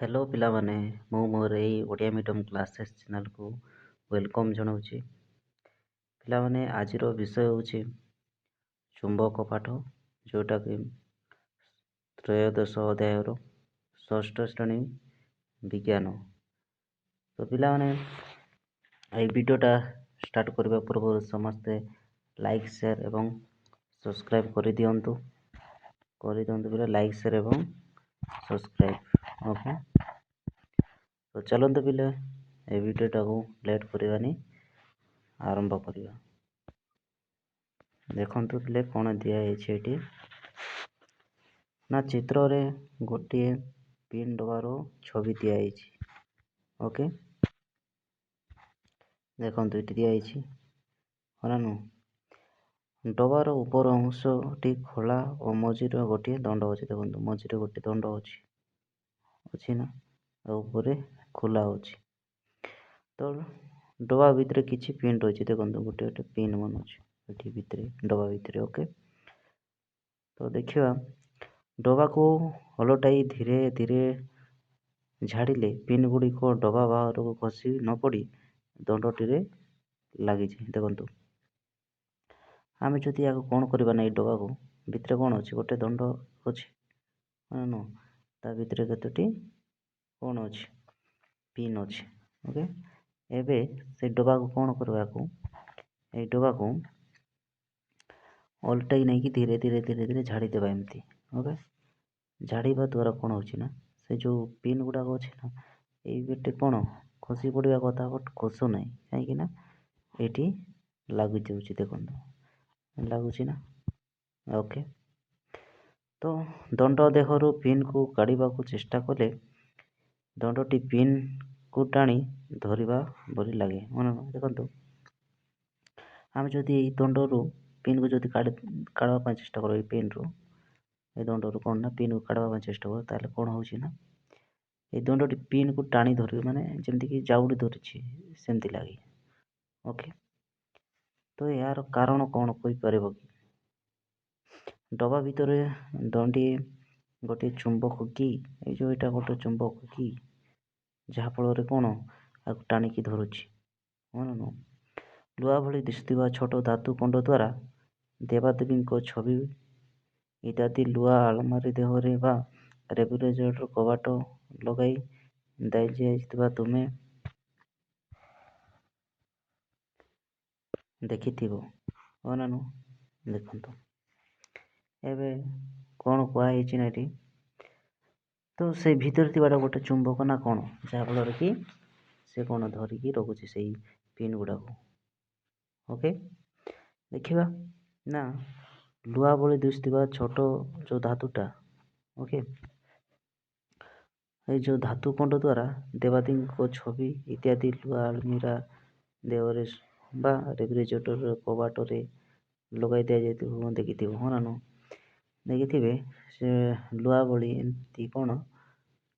Hello पिलामाने मु मोर एई Odia medium classes channel को welcome जनाऊँची। पिलामाने आजिर विषय होची चुंबक पाठ जोटा कि त्रयोदश अध्याय षष्ठ श्रेणी विज्ञान। तो पिलामाने एई वीडियोटा स्टार्ट करबा पूर्व समस्ते लाइक शेयर एवं सब्सक्राइब कर दियंतु पिला लाइक शेयर एवं सब्सक्राइब। ओके, तो चलते पिले ए वीडियोटा को लेट करवानी आरंभ करिया। देखंतु पिले कौन दिखाई ना चित्र रे गोटे पिन डबार छवि दिखाई। ओके, देखंतु ये दिखाई हरानु डबार ऊपर अंश टी खोला और मझीर गोटे दंड अच्छे। देखो मझीर गोटे दंड अच्छी ना ऊपर खोला अच्छी। तो डबा भितर किसी पिन रही। देखो गोटे गोटे पिन मन अच्छे भितर डबा भितर। ओके, तो देखा डबा को हलटाई धीरे धीरे झाड़िले पिन गुड़िक डबा बाहर को खसी न पड़ी दंडटी लगी। देखु आम जदि या कौन करवा ना डबा को भितर कौन अच्छे गोटे दंड अच्छे न ता भितर कतोटी कौन अच्छे पिन अच्छे। ओके, एबे से डबा को कौन करवा को ए डबा को उल्टाई नहीं कि धीरे धीरे धीरे धीरे झाड़ी देवा एमती। ओके, झाड़ीबा द्वारा कौन होची ना से जो पिन गुड़ाक अच्छे ना ये बेटे कौन खसी पड़ा कथा बट खसु ना कहीं ना ये लगु जाऊँगी। देखो लगुच ना। ओके, तो दंड देहरु पिन को काढ़ा को चेष्टा कले दंडटी पिन को टाणी धरवा बोली लगे। मन देखु आम जदि दंडरू पिन को जदि काढ़ा चेष्टा कर पिन रु ए दंडरू कौन ना पिन को काढ़ा चेष्टा कर ताले कौन होची ना ये दंडटी पिन को टाणी धर माने जमती कि जाउडी धरछि सेमती लगे। ओके, तो यार कारण कौन कोई परिबो कि डबा भितर दंडी गोटे चुंबक कि ये जो यहाँ गोटे चुंबक कि जहाँफल कौन आपको टाणिकी धरुछि। मन लुआ भली दिशुवा छोट धातु कंड द्वारा देवादेवी छवि इत्यादि लुआ आलमारी देहरे बा रेफ्रिजरेटर कबाट लगाई दाइ तुम्हें देखि नानु। देखु एबे कौन कहुई ना ये तो से भीतर थी गोटे चुंबक ना कौन जहाँफल कि से कौन धरिकी रखुच्छे से पिन गुड़ा को। ओके, देखा ना लुआ भली दिशुवा छोट जो धातुटा। ओके, ये जो धातु कंड द्वारा देवादेवी को छवि इत्यादि लुआ आलमीरा देहरे बा रेफ्रिजरेटर कबाटे लगे दि जाए देखि हाँ नानु देखिथे से लुआ भली एमती कौन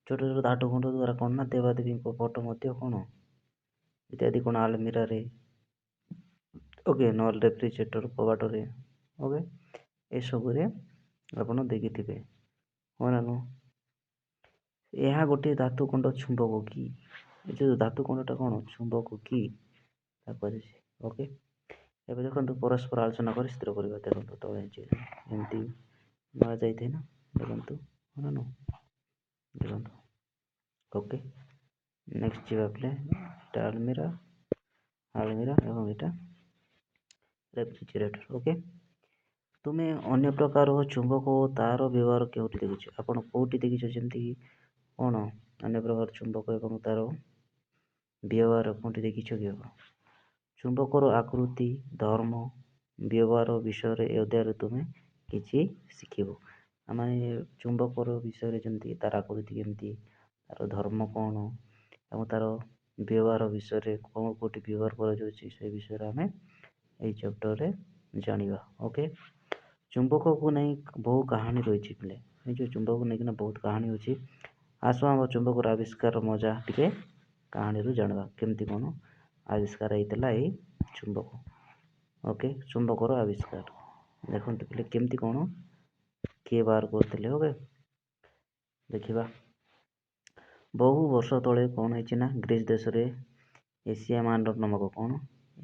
छोट छोट धातु खंड द्वारा कौन ना देवादेवी फोटो कौन इत्यादि कौन आलमीरा रे ओके न रेफ्रिजरेटर कबाटे। ओके, ये सब आप देखिथे हाँ नानु यह गोटे धातु खंड चुंबक कि जो धातु खंडटा कौन चुंबक कि। ओके, एवं देखो परस्पर आलोचना कर स्थिर करवा। देखो तले एमती मार जाए ना देखु हाँ नानु देखो। ओके, नेक्स्ट जावा आलमीरा आलमीरा एवं यहाँ रेफ्रिजरेटर। ओके, तुम्हें अन्य प्रकार चुंबक तार व्यवहार क्योंटी देखी आपड़ कौटी देखी जमती कौन अन्य प्रकार चुंबक एवं तार व्यवहार कौटी देखी कि चुंबकर आकृति धर्म व्यवहार विषय ए अध्याय तुम्हें किसी शिखब आम चुंबकर विषय जमती तार आकृति केमती तार धर्म कौन और तार व्यवहार विषय कौन कौटी व्यवहार कर विषय आम यही चैप्टर रे जानिबा। ओके, चुंबक को नहीं बहु कहानी रही पिले जो चुंबक को लेकिन बहुत कहानी अच्छी। आसो आम चुंबक आविष्कार मजा टे कहानी रू जानवा केमती कौन आविष्कार होता है चुंबक। ओके, चुंबकर आविष्कार देखो पिले केमती कौन किए बाहर करते। ओके, देखा ବହୁ ବର୍ଷ ତଳେ କ'ଣ ହେଇଛି ନା ଗ୍ରୀସ୍ ଦେଶରେ ଏସିଆ ମାଇନର ନାମକ କ'ଣ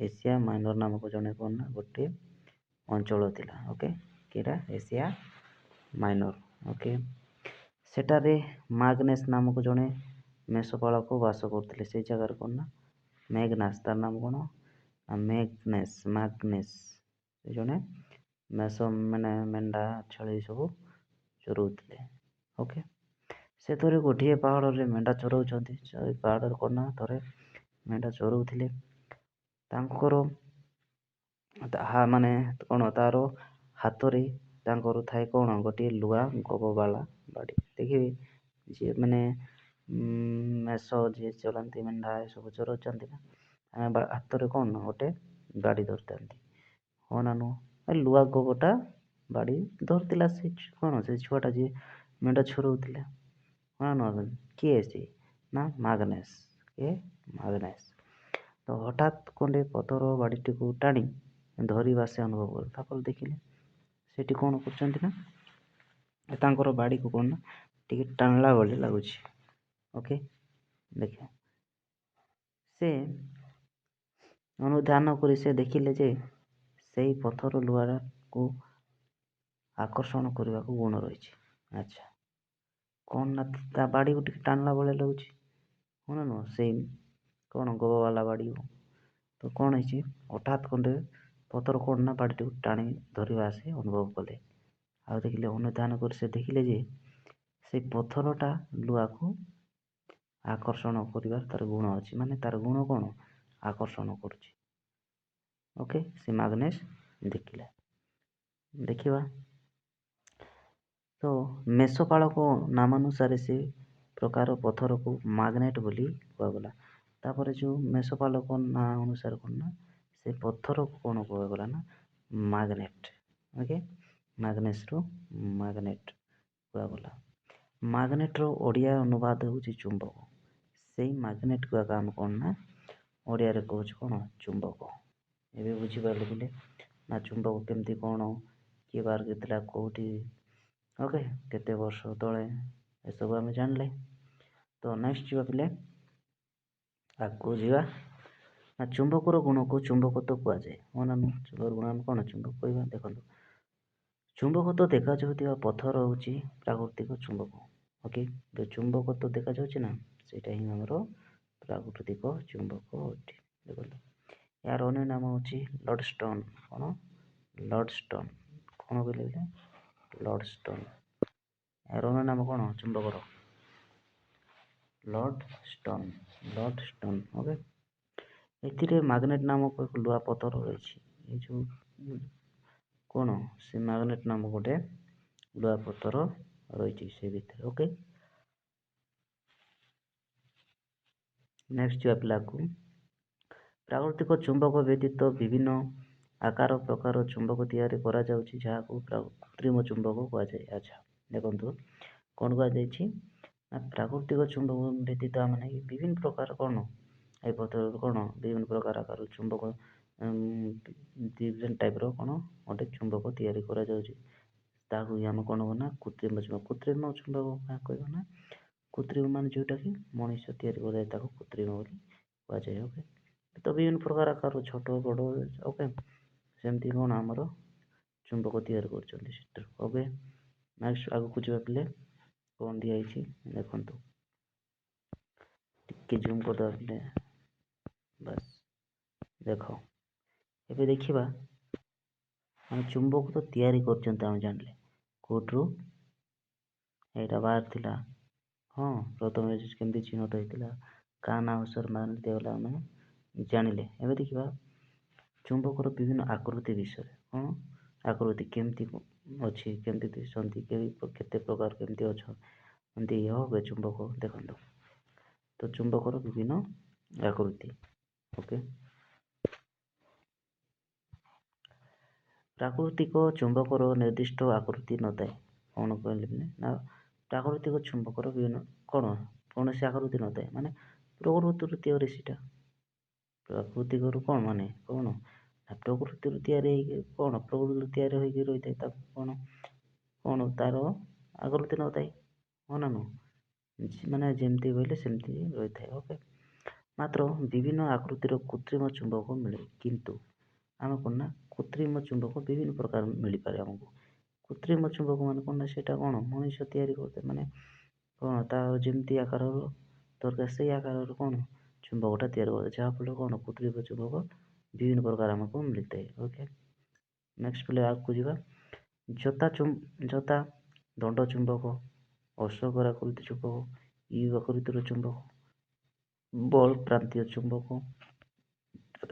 ଏସିଆ ମାଇନର ନାମକ ଜଣେ କ'ଣ ନା ଗୋଟେ ଅଞ୍ଚଳ ଥିଲା। ଓକେ, କିଟା ଏସିଆ ମାଇନର। ଓକେ, ସେଠାରେ ମାଗ୍ନେସ୍ ନାମକ ଜଣେ ମେଷପାଳକ ବାସ କରୁଥିଲେ। ସେଇ ଜାଗାରେ କ'ଣ ନା ମ୍ୟାଗ୍ନାସ୍, ତାର ନାମ କ'ଣ ନା ମାଗ୍ନେସ୍ ସେ ଜଣେ ମାନେ ମେଣ୍ଢା ଛେଳି ସବୁ ଚରଉଥିଲେ। ଓକେ, ସେ ଥରେ ଗୋଟିଏ ପାହାଡ଼ରେ ମେଣ୍ଢା ଚରଉଛନ୍ତି। ସେଇ ପାହାଡ଼ରେ କ'ଣ ନା ଥରେ ମେଣ୍ଢା ଚରଉଥିଲେ। ତାଙ୍କର ମାନେ କ'ଣ ତାର ହାତରେ ତାଙ୍କର ଥାଏ କ'ଣ ଗୋଟିଏ ଲୁହା ଗବବାଲା ବାଡ଼ି। ଦେଖିବେ ଯିଏ ମାନେ ମେଷ ଯିଏ ଚଲାନ୍ତି ମେଣ୍ଢା ଏସବୁ ଚରଉଛନ୍ତି ନା ହାତରେ କ'ଣ ନା ଗୋଟେ ବାଡ଼ି ଧରିଥାନ୍ତି। ହଁ ନା ନୁହଁ? ଲୁହା ଗବଟା ବାଡ଼ି ଧରିଥିଲା ସେ କ'ଣ ସେ ଛୁଆଟା ଯିଏ ମେଣ୍ଢା ଚରଉଥିଲା। ହଁ ନା ନୁହଁ? କିଏ ସେ ନା ମାଗ୍ନେସ୍। କିଏ ମାଗ୍ନେସ୍। ତ ହଠାତ୍ ଖଣ୍ଡେ ପଥର ବାଡ଼ିଟିକୁ ଟାଣି ଧରିବା ସେ ଅନୁଭବ କଲେ। ତାପରେ ଦେଖିଲେ ସେଠି କ'ଣ କରୁଛନ୍ତି ନା ତାଙ୍କର ବାଡ଼ିକୁ କ'ଣ ନା ଟିକେ ଟାଣିଲା ଭଳି ଲାଗୁଛି। ଓକେ, ଦେଖିବା ସେ ଅନୁଧ୍ୟାନ କରି ସେ ଦେଖିଲେ ଯେ ସେଇ ପଥର ଲୁହାକୁ ଆକର୍ଷଣ କରିବାକୁ ଗୁଣ ରହିଛି। ଆଚ୍ଛା, କ'ଣ ନା ତା ବାଡ଼ିକୁ ଟିକେ ଟାଣିଲା ଭଳି ଲାଗୁଛି। ହଁ ନା ନୁହଁ? ସେଇ କ'ଣ ଗବବାଲା ବାଡ଼ିକୁ। ତ କ'ଣ ହେଇଛି ହଠାତ୍ ଖଣ୍ଡେ ପଥର କ'ଣ ନା ବାଡ଼ିଟିକୁ ଟାଣି ଧରିବା ସେ ଅନୁଭବ କଲେ। ଆଉ ଦେଖିଲେ ଅନୁଧ୍ୟାନ କରି ସେ ଦେଖିଲେ ଯେ ସେଇ ପଥରଟା ଲୁହାକୁ ଆକର୍ଷଣ କରିବାର ତାର ଗୁଣ ଅଛି। ମାନେ ତାର ଗୁଣ କ'ଣ ଆକର୍ଷଣ କରୁଛି। ଓକେ, ସେ ମାଗ୍ନେସ୍ ଦେଖିଲା। ଦେଖିବା ତ ମେଷପାଳକ ନାମାନୁସାରେ ସେ ପ୍ରକାର ପଥରକୁ ମାଗ୍ନେଟ୍ ବୋଲି କୁହାଗଲା। ତାପରେ ଯେଉଁ ମେଷପାଳକ ନାଁ ଅନୁସାରେ କ'ଣ ନା ସେ ପଥରକୁ କ'ଣ କୁହାଗଲା ନା ମାଗ୍ନେଟ୍। ଓକେ, ମାଗ୍ନେସ୍ରୁ ମାଗ୍ନେଟ୍ କୁହାଗଲା। ମାଗ୍ନେଟ୍ର ଓଡ଼ିଆ ଅନୁବାଦ ହେଉଛି ଚୁମ୍ବକ। ସେଇ ମାଗ୍ନେଟ୍କୁ ଆଗ ଆମେ କ'ଣ ନା ଓଡ଼ିଆରେ କହୁଛୁ କ'ଣ ଚୁମ୍ବକ। ଏବେ ବୁଝିପାରିଲେ ପିଲେ ନା ଚୁମ୍ବକ କେମିତି କ'ଣ କିଏ ବାହାର କରିଥିଲା କେଉଁଠି। ଓକେ, କେତେ ବର୍ଷ ତଳେ ଏସବୁ ଆମେ ଜାଣିଲେ। ତ ନେକ୍ସଟ ଯିବା ପିଲେ, ଆଗକୁ ଯିବା ନା ଚୁମ୍ବକର ଗୁଣକୁ ଚୁମ୍ବକତ୍ୱ କୁହାଯାଏ। ହଁ ନା ନୁହଁ? ଚୁମ୍ବକର ଗୁଣ ଆମେ କ'ଣ ଚୁମ୍ବକ କହିବା। ଦେଖନ୍ତୁ ଚୁମ୍ବକତ୍ୱ ଦେଖାଯାଉଥିବା ପଥର ହେଉଛି ପ୍ରାକୃତିକ ଚୁମ୍ବକ। ଓକେ, ଯେଉଁ ଚୁମ୍ବକତ୍ୱ ଦେଖାଯାଉଛି ନା ସେଇଟା ହିଁ ଆମର ପ୍ରାକୃତିକ ଚୁମ୍ବକ ଅଟେ। ଦେଖନ୍ତୁ ଏହାର ଅନ୍ୟ ନାମ ହେଉଛି ଲଡ଼ଷ୍ଟୋନ୍। କ'ଣ ଲଡ଼ଷ୍ଟୋନ୍? କ'ଣ କହିଲେ ଲଡ଼ଷ୍ଟୋନ୍। ଏହାର ଅନ୍ୟ ନାମ କ'ଣ ଚୁମ୍ବକର ଲଡ଼ଷ୍ଟୋନ୍। ଓକେ, ଏଥିରେ ମାଗ୍ନେଟ୍ ନାମକ ଏକ ଲୁହା ପଥର ରହିଛି। ଏ ଯେଉଁ କ'ଣ ସେ ମାଗ୍ନେଟ୍ ନାମକ ଗୋଟେ ଲୁହା ପଥର ରହିଛି ସେ ଭିତରେ। ଓକେ, ନେକ୍ସଟ ଯିବା ପିଲାକୁ ପ୍ରାକୃତିକ ଚୁମ୍ବକ ବ୍ୟତୀତ ବିଭିନ୍ନ ଆକାର ପ୍ରକାର ଚୁମ୍ବକ ତିଆରି କରାଯାଉଛି ଯାହାକୁ କୃତ୍ରିମ ଚୁମ୍ବକ କୁହାଯାଏ। ଆଚ୍ଛା, ଦେଖନ୍ତୁ କ'ଣ କୁହାଯାଇଛି ନା ପ୍ରାକୃତିକ ଚୁମ୍ବକ ବ୍ୟତୀତ ଆମେ ବିଭିନ୍ନ ପ୍ରକାର କ'ଣ ଏ ପଥରରୁ କ'ଣ ବିଭିନ୍ନ ପ୍ରକାର ଆକାର ଚୁମ୍ବକ ଡିଫରେଣ୍ଟ ଟାଇପ୍ର କ'ଣ ଗୋଟେ ଚୁମ୍ବକ ତିଆରି କରାଯାଉଛି। ତାହାକୁ ଆମେ କ'ଣ ନା କୃତ୍ରିମ ଚୁମ୍ବକ। କୃତ୍ରିମ ଚୁମ୍ବକ କାହା କହିବା ନା କୃତ୍ରିମ ମାନେ ଯେଉଁଟାକି ମଣିଷ ତିଆରି କରାଯାଏ ତାକୁ କୃତ୍ରିମ ବୋଲି କୁହାଯାଏ। ଓକେ, ତ ବିଭିନ୍ନ ପ୍ରକାର ଆକାର ଛୋଟ ବଡ଼। ଓକେ, ସେମିତି କ'ଣ ଆମର ଚୁମ୍ବକ ତିଆରି କରୁଛନ୍ତି ସେଥିରୁ। ଓକେ, ନେକ୍ସଟ ଆଗକୁ ଯିବା ପିଲେ କ'ଣ ଦିଆହେଇଛି ଦେଖନ୍ତୁ, ଟିକେ ଜୁମ୍ କରିଦେବା ପିଲେ। ବାସ୍ ଦେଖ, ଏବେ ଦେଖିବା ଆମେ ଚୁମ୍ବକ ତ ତିଆରି କରୁଛନ୍ତି ଆମେ ଜାଣିଲେ କେଉଁଠୁ ଏଇଟା ବାହାରିଥିଲା। ହଁ, ପ୍ରଥମେ କେମିତି ଚିହ୍ନଟ ହେଇଥିଲା କାହା ନାଁ ଅନୁସାରେ ମାନେ ଦିଆଗଲା ଆମେ ଜାଣିଲେ। ଏବେ ଦେଖିବା ଚୁମ୍ବକର ବିଭିନ୍ନ ଆକୃତି ବିଷୟରେ। କ'ଣ ଆକୃତି କେମିତି ଅଛି, କେମିତି ଦିଶନ୍ତି, କେତେ ପ୍ରକାର କେମିତି ଅଛନ୍ତି ଇଏ ହୁଏ ଚୁମ୍ବକ। ଦେଖନ୍ତୁ ତ ଚୁମ୍ବକର ବିଭିନ୍ନ ଆକୃତି। ଓକେ, ପ୍ରାକୃତିକ ଚୁମ୍ବକର ନିର୍ଦ୍ଦିଷ୍ଟ ଆକୃତି ନଥାଏ। କ'ଣ କହିଲେ ନା ପ୍ରାକୃତିକ ଚୁମ୍ବକର ବିଭିନ୍ନ କ'ଣ କୌଣସି ଆକୃତି ନଥାଏ। ମାନେ ପ୍ରକୃତିରୁ ତିଆରି ସେଇଟା ପ୍ରାକୃତିକରୁ କ'ଣ ମାନେ କ'ଣ ନା ପ୍ରକୃତିରୁ ତିଆରି ହେଇକି କ'ଣ ପ୍ରକୃତିରୁ ତିଆରି ହୋଇକି ରହିଥାଏ। ତାକୁ କ'ଣ କ'ଣ ତାର ଆକୃତି ନଥାଏ। ହଁ ନା ନୁହଁ? ମାନେ ଯେମିତି କହିଲେ ସେମିତି ରହିଥାଏ। ଓକେ, ମାତ୍ର ବିଭିନ୍ନ ଆକୃତିର କୃତ୍ରିମ ଚୁମ୍ବକ ମିଳେ, କିନ୍ତୁ ଆମେ କ'ଣ ନା କୃତ୍ରିମ ଚୁମ୍ବକ ବିଭିନ୍ନ ପ୍ରକାର ମିଳିପାରେ ଆମକୁ। କୃତ୍ରିମ ଚୁମ୍ବକ ମାନେ କ'ଣ ନା ସେଇଟା କ'ଣ ମଣିଷ ତିଆରି କରିଥାଏ, ମାନେ କ'ଣ ତାର ଯେମିତି ଆକାରର ଦରକାର ସେଇ ଆକାରର କ'ଣ ଚୁମ୍ବକଟା ତିଆରି କରିଥାଏ, ଯାହାଫଳରେ କ'ଣ କୃତ୍ରିମ ଚୁମ୍ବକ ବିଭିନ୍ନ ପ୍ରକାର ଆମକୁ ମିଳିଥାଏ। ଓକେ, ନେକ୍ସଟ ପିଲେ ଆଗକୁ ଯିବା। ଯଥା ଦଣ୍ଡ ଚୁମ୍ବକ, ଅର୍ଶକର ଆକୃତି ଚୁମ୍ବକ, ୟୁ ଆକୃତିର ଚୁମ୍ବକ, ବଲ୍ ପ୍ରାନ୍ତୀୟ ଚୁମ୍ବକ,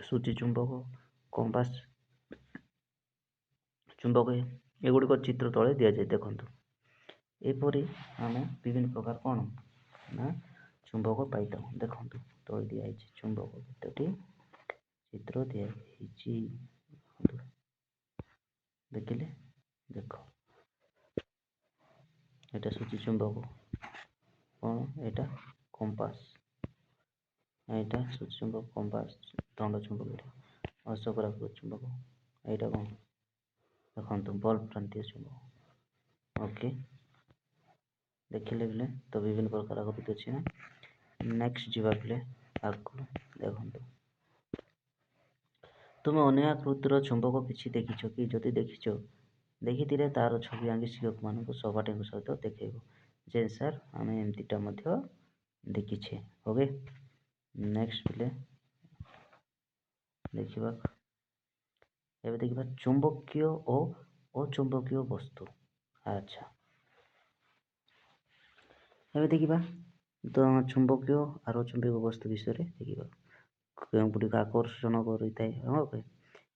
ସୂଚି ଚୁମ୍ବକ, କମ୍ପାସ ଚୁମ୍ବକ, ଏଗୁଡ଼ିକ ଚିତ୍ର ତଳେ ଦିଆଯାଇ ଦେଖନ୍ତୁ। ଏପରି ଆମେ ବିଭିନ୍ନ ପ୍ରକାର କ'ଣ ନା ଚୁମ୍ବକ ପାଇଥାଉ। ଦେଖନ୍ତୁ ତଳେ ଦିଆହେଇଛି ଚୁମ୍ବକ କେତୋଟି ଚିତ୍ର ଦିଆହେଇଛି, ଦେଖିଲେ ଦେଖ, ଏଇଟା ସୂଚି ଚୁମ୍ବକ, କ'ଣ ଏଇଟା କମ୍ପାସ, ଏଇଟା ସୂଚି ଚୁମ୍ବକ, କମ୍ପାସ, ଦଣ୍ଡ ଚୁମ୍ବକ, ଏଇଟା ଅର୍ଶକର ଚୁମ୍ବକ, ଏଇଟା କ'ଣ ଦେଖନ୍ତୁ ବଲ୍ ପ୍ରାନ୍ତୀୟ ଚୁମ୍ବକ। ଓକେ, ଦେଖିଲେ ପିଲେ ତ ବିଭିନ୍ନ ପ୍ରକାର ଆକୃତି ଅଛି ନା। ନେକ୍ସଟ ଯିବା ପିଲେ ଆଗକୁ ଦେଖନ୍ତୁ। ତୁମେ ଅନ୍ୟ ଆକୃତିର ଚୁମ୍ବକ କିଛି ଦେଖିଛ କି? ଯଦି ଦେଖିଥିଲେ ତାର ଛବି ଆଙ୍କି ଶିକ୍ଷକମାନଙ୍କୁ ସହପାଠୀଙ୍କ ସହିତ ଦେଖେଇବ ଯେ ସାର୍ ଆମେ ଏମିତିଟା ମଧ୍ୟ ଦେଖିଛେ। ଓକେ, ନେକ୍ସଟ ପିଲେ ଦେଖିବା। ଏବେ ଦେଖିବା ଚୁମ୍ବକୀୟ ଓ ଅଚୁମ୍ବକୀୟ ବସ୍ତୁ। ଆଚ୍ଛା, ଏବେ ଦେଖିବା ତ ଚୁମ୍ବକୀୟ ଆଉ ଅଚୁମ୍ବକୀୟ ବସ୍ତୁ ବିଷୟରେ ଦେଖିବା। କେଉଁଗୁଡ଼ିକ ଆକର୍ଷଣ କରିଥାଏ,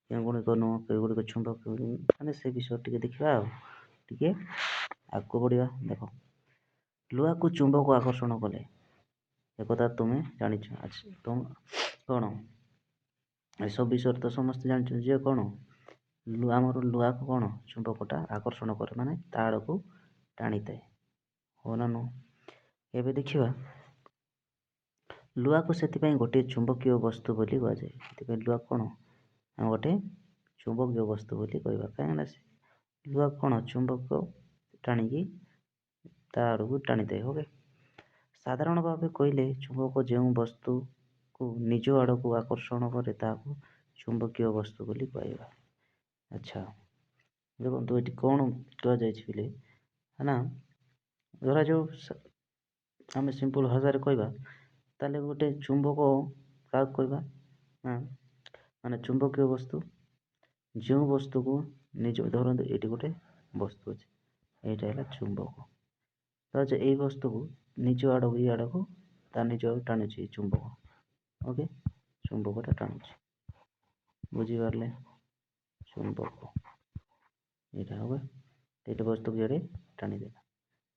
କେଉଁଗୁଡ଼ିକ ନୁହଁ, କେଉଁଗୁଡ଼ିକ ଚୁମ୍ବକ, ମାନେ ସେ ବିଷୟରେ ଟିକେ ଦେଖିବା। ଆଉ ଟିକେ ଆଗକୁ ବଢ଼ିବା। ଦେଖ, ଲୁହାକୁ ଚୁମ୍ବକ ଆକର୍ଷଣ କଲେ, ଏକଥା ତୁମେ ଜାଣିଛ। ଆଚ୍ଛା, କ'ଣ ଏସବୁ ବିଷୟରେ ତ ସମସ୍ତେ ଜାଣିଛନ୍ତି ଯେ କ'ଣ ଆମର ଲୁହାକୁ କ'ଣ ଚୁମ୍ବକଟା ଆକର୍ଷଣ କରେ, ମାନେ ତା ଆଡ଼କୁ ଟାଣିଥାଏ, ହଁ ନା ନୁହଁ? ଏବେ ଦେଖିବା, ଲୁହାକୁ ସେଥିପାଇଁ ଗୋଟିଏ ଚୁମ୍ବକୀୟ ବସ୍ତୁ ବୋଲି କୁହାଯାଏ। ସେଥିପାଇଁ ଲୁହା କ'ଣ ଆମେ ଗୋଟେ ଚୁମ୍ବକୀୟ ବସ୍ତୁ ବୋଲି କହିବା, କାହିଁକିନା ଲୁହା କ'ଣ ଚୁମ୍ବକ ଟାଣିକି ତା ଆଡ଼କୁ ଟାଣିଥାଏ। ଓକେ, ସାଧାରଣ ଭାବେ କହିଲେ ଚୁମ୍ବକ ଯେଉଁ ବସ୍ତୁକୁ ନିଜ ଆଡ଼କୁ ଆକର୍ଷଣ କରେ ତାହାକୁ ଚୁମ୍ବକୀୟ ବସ୍ତୁ ବୋଲି କହିବା। ଆଚ୍ଛା, ଦେଖନ୍ତୁ ଏଠି କ'ଣ କୁହାଯାଇଛି ପିଲେ ନା, ଧରାଯାଉ ଆମେ ସିମ୍ପଲ ଭାଷାରେ କହିବା ତାହେଲେ ଗୋଟେ ଚୁମ୍ବକ କାହାକୁ କହିବା ନା, ମାନେ ଚୁମ୍ବକୀୟ ବସ୍ତୁ ଯେଉଁ ବସ୍ତୁକୁ ନିଜ, ଧରନ୍ତୁ ଏଇଠି ଗୋଟେ ବସ୍ତୁ ଅଛି, ଏଇଟା ହେଲା ଚୁମ୍ବକ, ଧରାଯାଉ ଏଇ ବସ୍ତୁକୁ ନିଜ ଆଡ଼କୁ ଇ ଆଡ଼କୁ ତା ନିଜ ଆଡ଼କୁ ଟାଣୁଛି ଏଇ ଚୁମ୍ବକ। ଓକେ, ଚୁମ୍ବକଟା ଟାଣୁଛି, ବୁଝିପାରିଲେ? ଚୁମ୍ବକ ଏଇଟା ହବ, ଏଇଟା ବସ୍ତୁକୁ ଇଆଡ଼େ ଟାଣିଦେଲା,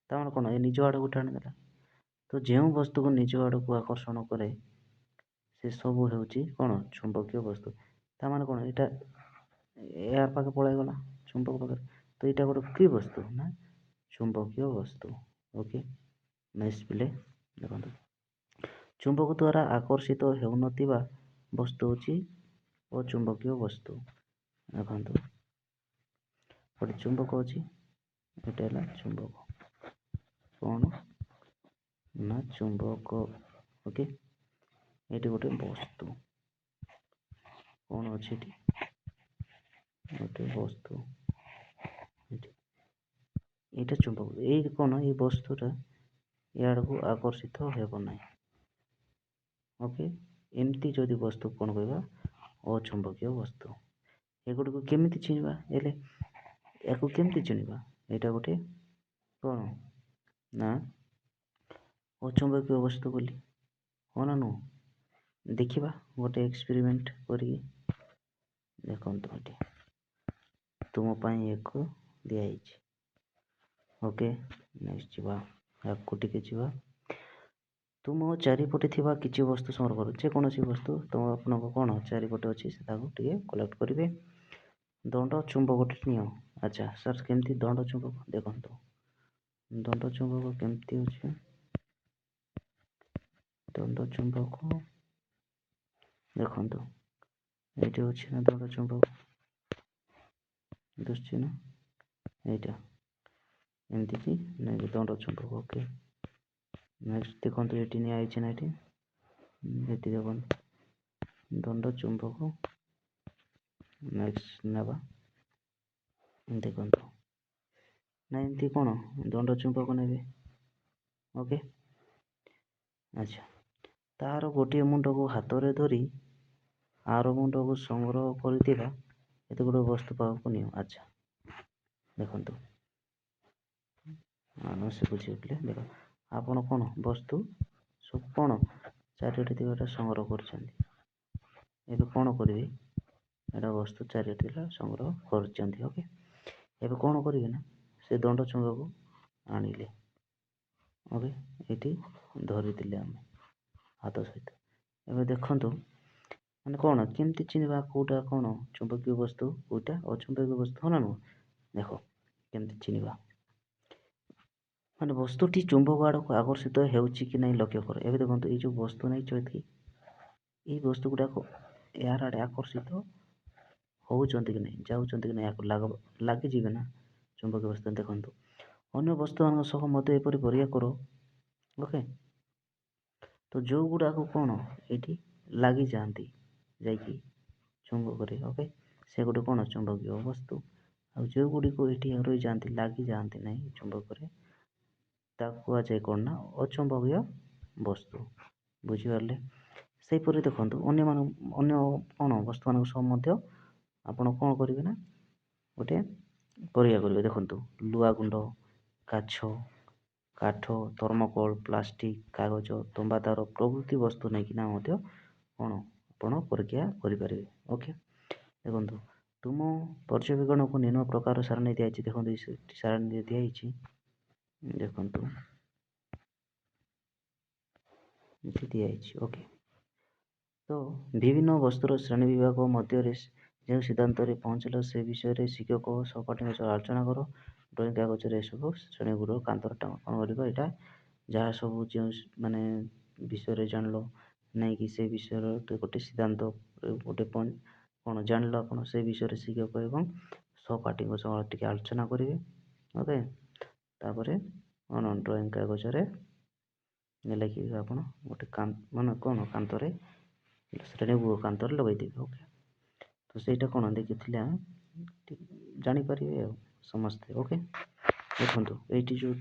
ତାମାନେ କ'ଣ ଏ ନିଜ ଆଡ଼କୁ ଟାଣିଦେଲା। ତ ଯେଉଁ ବସ୍ତୁକୁ ନିଜ ଆଡ଼କୁ ଆକର୍ଷଣ କରେ ସେ ସବୁ ହେଉଛି କ'ଣ ଚୁମ୍ବକୀୟ ବସ୍ତୁ। ତାମାନେ କ'ଣ ଏଇଟା ଏହା ପାଖେ ପଳାଇଗଲା ଚୁମ୍ବକ ପାଖରେ, ତ ଏଇଟା ଗୋଟେ କି ବସ୍ତୁ ନା ଚୁମ୍ବକୀୟ ବସ୍ତୁ। ଓକେ, ନେକ୍ସଟ ପିଲେ ଦେଖନ୍ତୁ, ଚୁମ୍ବକ ଦ୍ୱାରା ଆକର୍ଷିତ ହେଉନଥିବା ବସ୍ତୁ ହେଉଛି ଅଚୁମ୍ବକୀୟ ବସ୍ତୁ। ଦେଖନ୍ତୁ ଗୋଟେ ଚୁମ୍ବକ ଅଛି, ଏଇଟା ହେଲା ଚୁମ୍ବକ, କ'ଣ ନା ଚୁମ୍ବକ। ଓକେ, ଏଇଠି ଗୋଟେ ବସ୍ତୁ, କ'ଣ ଅଛି ଏଠି ଗୋଟେ ବସ୍ତୁ, ଏଇଟା ଚୁମ୍ବକ, ଏଇ କ'ଣ ଏଇ ବସ୍ତୁଟା ଇଆଡ଼କୁ ଆକର୍ଷିତ ହେବ ନାହିଁ। ଓକେ, ଏମିତି ଯଦି ବସ୍ତୁ କ'ଣ କହିବା ଅଚୁମ୍ବକୀୟ ବସ୍ତୁ। ଏଗୁଡ଼ିକୁ କେମିତି ଚିହ୍ନିବା, ହେଲେ ୟାକୁ କେମିତି ଚିହ୍ନିବା, ଏଇଟା ଗୋଟେ କ'ଣ ନା ଅଚୁମ୍ବକୀୟ ବସ୍ତୁ ବୋଲି, ହଁ ନା ନୁହଁ? ଦେଖିବା ଗୋଟେ ଏକ୍ସପେରିମେଣ୍ଟ କରିକି। ଦେଖନ୍ତୁ ଏଠି ତୁମ ପାଇଁ ଏକ ଦିଆହେଇଛି। ଓକେ, ନେକ୍ସଟ ଯିବା, ଆଗକୁ ଟିକେ ଯିବା। ତୁମ ଚାରିପଟେ ଥିବା କିଛି ବସ୍ତୁ ସଂଗ୍ରହ କର, ଯେକୌଣସି ବସ୍ତୁ ତୁମ ଆପଣଙ୍କ କ'ଣ ଚାରିପଟେ ଅଛି ସେ ତାକୁ ଟିକେ କଲେକ୍ଟ କରିବେ। ଦଣ୍ଡ ଚୁମ୍ବକଟି ନିଅ। ଆଚ୍ଛା ସାର୍, କେମିତି ଦଣ୍ଡ ଚୁମ୍ବକ? ଦେଖନ୍ତୁ ଦଣ୍ଡ ଚୁମ୍ବକ କେମିତି ଅଛି, ଦଣ୍ଡ ଚୁମ୍ବକ ଦେଖନ୍ତୁ ଏଇଠି ଅଛି ନା ଦଣ୍ଡ ଚୁମ୍ବକ, ଦିଶୁଛି ନା, ଏଇଟା ଏମିତିକି ନାଇଁ ଦଣ୍ଡ ଚୁମ୍ବକ। ଓକେ, ନେକ୍ସଟ ଦେଖନ୍ତୁ ଏଠି ନିଆହେଇଛି ନା ଏଠି ଦେଖନ୍ତୁ ଦଣ୍ଡ ଚୁମ୍ବକ। ନେକ୍ସଟ ନେବା ଦେଖନ୍ତୁ ନା ଏମିତି କ'ଣ ଦଣ୍ଡ ଚୁମ୍ବକ ନେବେ। ଓକେ, ଆଚ୍ଛା, ତାର ଗୋଟିଏ ମୁଣ୍ଡକୁ ହାତରେ ଧରି ଆର ମୁଣ୍ଡକୁ ସଂଗ୍ରହ କରିଥିବା ଏତେ ଗୋଟେ ବସ୍ତୁ ପାଖକୁ ନିଅ। ଆଚ୍ଛା, ଦେଖନ୍ତୁ ସେ ବୁଝିପାରିଲେ। ଦେଖ ଆପଣ କ'ଣ ବସ୍ତୁ ସବୁ କ'ଣ ଚାରିଟି ଥିବାଟା ସଂଗ୍ରହ କରୁଛନ୍ତି। ଏବେ କ'ଣ କରିବେ, ଏଇଟା ବସ୍ତୁ ଚାରିଟି ଥିଲା ସଂଗ୍ରହ କରୁଛନ୍ତି। ଓକେ, ଏବେ କ'ଣ କରିବେ ନା ସେ ଦଣ୍ଡ ଚୁମ୍ବକୁ ଆଣିଲେ। ଓକେ, ଏଠି ଧରିଥିଲେ ଆମେ ହାତ ସହିତ। ଏବେ ଦେଖନ୍ତୁ ମାନେ କ'ଣ କେମିତି ଚିହ୍ନିବା କେଉଁଟା କ'ଣ ଚୁମ୍ବକୀୟ ବସ୍ତୁ କେଉଁଟା ଅଚୁମ୍ବକୀୟ ବସ୍ତୁ, ହଁ ନା ନୁହଁ। ଦେଖ କେମିତି ଚିହ୍ନିବା, ମାନେ ବସ୍ତୁଟି ଚୁମ୍ବକ ଆଡ଼କୁ ଆକର୍ଷିତ ହେଉଛି କି ନାହିଁ ଲକ୍ଷ୍ୟ କର। ଏବେ ଦେଖନ୍ତୁ ଏଇ ଯେଉଁ ବସ୍ତୁ ନେଇଛ ଏତିକି, ଏଇ ବସ୍ତୁ ଗୁଡ଼ାକ ଏହାର ଆଡ଼େ ଆକର୍ଷିତ ହେଉଛନ୍ତି କି ନାହିଁ, ଯାଉଛନ୍ତି କି ନାହିଁ, ୟାକୁ ଲାଗିଯିବେ ନା ଚୁମ୍ବକୀୟ ବସ୍ତୁ। ଦେଖନ୍ତୁ ଅନ୍ୟ ବସ୍ତୁମାନଙ୍କ ସହ ମଧ୍ୟ ଏପରି ପରୀକ୍ଷା କର। ଓକେ, ତ ଯେଉଁ ଗୁଡ଼ାକ କ'ଣ ଏଇଠି ଲାଗିଯାଆନ୍ତି ଯାଇକି ଚୁମ୍ବକରେ, ଓକେ, ସେଗୁଡ଼ିକ କ'ଣ ଚୁମ୍ବକୀୟ ବସ୍ତୁ। ଆଉ ଯେଉଁ ଗୁଡ଼ିକୁ ଏଠି ରହିଯାଆନ୍ତି ଲାଗିଯାଆନ୍ତି ନାହିଁ ଚୁମ୍ବକରେ, ତାକୁ କୁହାଯାଏ କ'ଣ ନା ଅଚୁମ୍ବକୀୟ ବସ୍ତୁ। ବୁଝିପାରିଲେ। ସେହିପରି ଦେଖନ୍ତୁ ଅନ୍ୟ କ'ଣ ବସ୍ତୁମାନଙ୍କ ସହ ମଧ୍ୟ ଆପଣ କ'ଣ କରିବେ ନା ଗୋଟେ ପରୀକ୍ଷା କରିବେ। ଦେଖନ୍ତୁ ଲୁହା ଗୁଣ୍ଡ, କାଠ, ଥର୍ମୋକୋଲ୍, ପ୍ଲାଷ୍ଟିକ୍, କାଗଜ, ତମ୍ବା ତାର ପ୍ରଭୃତି ବସ୍ତୁ ନେଇକିନା ମଧ୍ୟ କ'ଣ ଆପଣ ପରୀକ୍ଷା କରିପାରିବେ। ଓକେ, ଦେଖନ୍ତୁ ତୁମ ପର୍ଯ୍ୟବେକ୍ଷଣକୁ ନିମ୍ନ ପ୍ରକାର ସାରଣୀ ଦିଆଯାଇଛି। ଦେଖନ୍ତୁ ଏଇ ସାରଣୀ ଦିଆଯାଇଛି, ଦେଖନ୍ତୁ ଏଠି ଦିଆଯାଇଛି। ଓକେ, ତ ବିଭିନ୍ନ ବସ୍ତୁର ଶ୍ରେଣୀ ବିଭାଗ ମଧ୍ୟରେ ଯେଉଁ ସିଦ୍ଧାନ୍ତରେ ପହଞ୍ଚିଲ ସେ ବିଷୟରେ ଶିକ୍ଷକ ଓ ସହପାଠୀଙ୍କ ସହ ଆଲୋଚନା କର। ଡ୍ରଇଂ କାଗଜରେ ଏସବୁ ଶ୍ରେଣୀଗୁଡ଼ିକ କାନ୍ଥରେ କ'ଣ କରିବ, ଏଇଟା ଯାହା ସବୁ ଯେଉଁ ମାନେ ବିଷୟରେ ଜାଣିଲ ନାଇଁକି ସେ ବିଷୟରେ ଗୋଟେ ସିଦ୍ଧାନ୍ତ ଗୋଟେ କ'ଣ ଜାଣିଲ ଆପଣ ସେ ବିଷୟରେ ଶିକ୍ଷକ ଏବଂ ସହପାଠୀଙ୍କ ସହ ଟିକେ ଆଲୋଚନା କରିବେ। ଓକେ, ତାପରେ କ'ଣ ଡ୍ରଇଂ କାଗଜରେ ଲେଖିବେ ଆପଣ ଗୋଟେ ମାନେ କ'ଣ କାନ୍ଥରେ ଶ୍ରେଣୀଗୁଡ଼ିକ କାନ୍ଥରେ ଲଗାଇଦେବେ। ଓକେ, ତ ସେଇଟା କ'ଣ ଦେଖିଥିଲେ ଜାଣିପାରିବେ ଆଉ ସମସ୍ତେ। ଓକେ, ଦେଖନ୍ତୁ ଏଇଠି ଯେଉଁ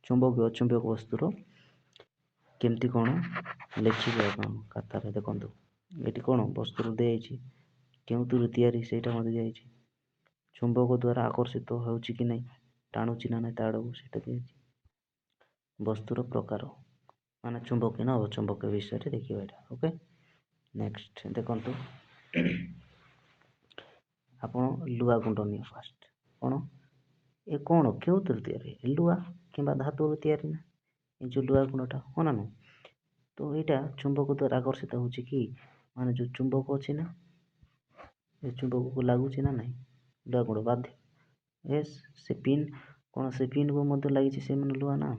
ଚୁମ୍ବକୀୟ ଅଚୁମ୍ବକ ବସ୍ତୁର କେମିତି କ'ଣ ଲେଖିବେ ଆପଣ ଖାତାରେ। ଦେଖନ୍ତୁ ଏଠି କ'ଣ ବସ୍ତୁରୁ ଦିଆଯାଇଛି, କେଉଁଥିରୁ ତିଆରି ସେଇଟା ମଧ୍ୟ ଦିଆଯାଇଛି, ଚୁମ୍ବକ ଦ୍ୱାରା ଆକର୍ଷିତ ହେଉଛି କି ନାହିଁ, ଟାଣୁଛି ନା ନାହିଁ ତା ଆଡ଼କୁ ସେଇଟା ଦିଆଯାଇଛି, ବସ୍ତୁର ପ୍ରକାର ମାନେ ଚୁମ୍ବକୀୟ ନା ଅଚୁମ୍ବକୀୟ ବିଷୟରେ ଦେଖିବା ଏଇଟା। ଓକେ, ନେକ୍ସଟ ଦେଖନ୍ତୁ ଆପଣ ଲୁହା ଗୁଣ୍ଡ ନିଅ ଫାଷ୍ଟ। କ'ଣ ଏ କ'ଣ କେଉଁଥିରୁ ତିଆରି, ଲୁହା କିମ୍ବା ଧାତୁରୁ ତିଆରି ନା ଏ ଯେଉଁ ଲୁହା ଗୁଣ୍ଡଟା, ହଁ ନା ନୁହଁ। ତ ଏଇଟା ଚୁମ୍ବକ ଦ୍ୱାରା ଆକର୍ଷିତ ହେଉଛି କି, ମାନେ ଯେଉଁ ଚୁମ୍ବକ ଅଛି ନା ଏ ଚୁମ୍ବକକୁ ଲାଗୁଛି ନା ନାହିଁ ଲୁହା ଗୁଣ୍ଡ ବାଧ୍ୟ। ଏସ୍ ସେ ପିନ୍ କ'ଣ ସେ ପିନ୍କୁ ମଧ୍ୟ ଲାଗିଛି ସେମାନେ ଲୁହା ନା,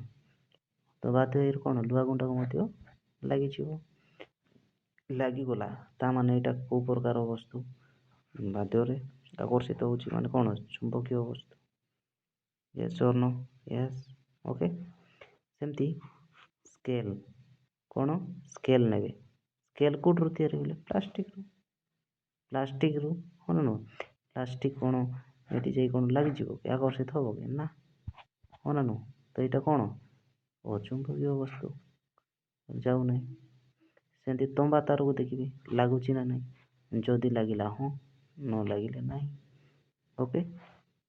ତ ବାଧ୍ୟ ଏଇରୁ କ'ଣ ଲୁହା ଗୁଣ୍ଡକୁ ମଧ୍ୟ ଲାଗିଯିବ। ଲାଗିଗଲା ତାମାନେ ଏଇଟା କେଉଁ ପ୍ରକାର ବସ୍ତୁ, ବାଧ୍ୟରେ ଆକର୍ଷିତ ହେଉଛି ମାନେ କ'ଣ ଚୁମ୍ବକୀୟ ବସ୍ତୁ। ୟେସ୍ ଅର୍ ନୋ, ୟେସ୍। ଓକେ, ସେମିତି ସ୍କେଲ୍, କ'ଣ ସ୍କେଲ୍ ନେବେ। ସ୍କେଲ୍ କେଉଁଠାରୁ ତିଆରି ହେଲେ, ପ୍ଲାଷ୍ଟିକରୁ, ହଁ ନା ନୁହଁ। ପ୍ଲାଷ୍ଟିକ କ'ଣ ଏଠି ଯାଇ କ'ଣ ଲାଗିଯିବ କି, ଆକର୍ଷିତ ହେବ କି ନା, ହଁ ନା ନୁହଁ। ତ ଏଇଟା କ'ଣ ଅଚୁମ୍ବକୀୟ ବସ୍ତୁ, ଯାଉନାହିଁ। ସେମିତି ତମ୍ବା ତାରକୁ ଦେଖିବେ ଲାଗୁଛି ନା ନାହିଁ, ଯଦି ଲାଗିଲା ହଁ, ନ ଲାଗିଲେ ନାହିଁ। ଓକେ,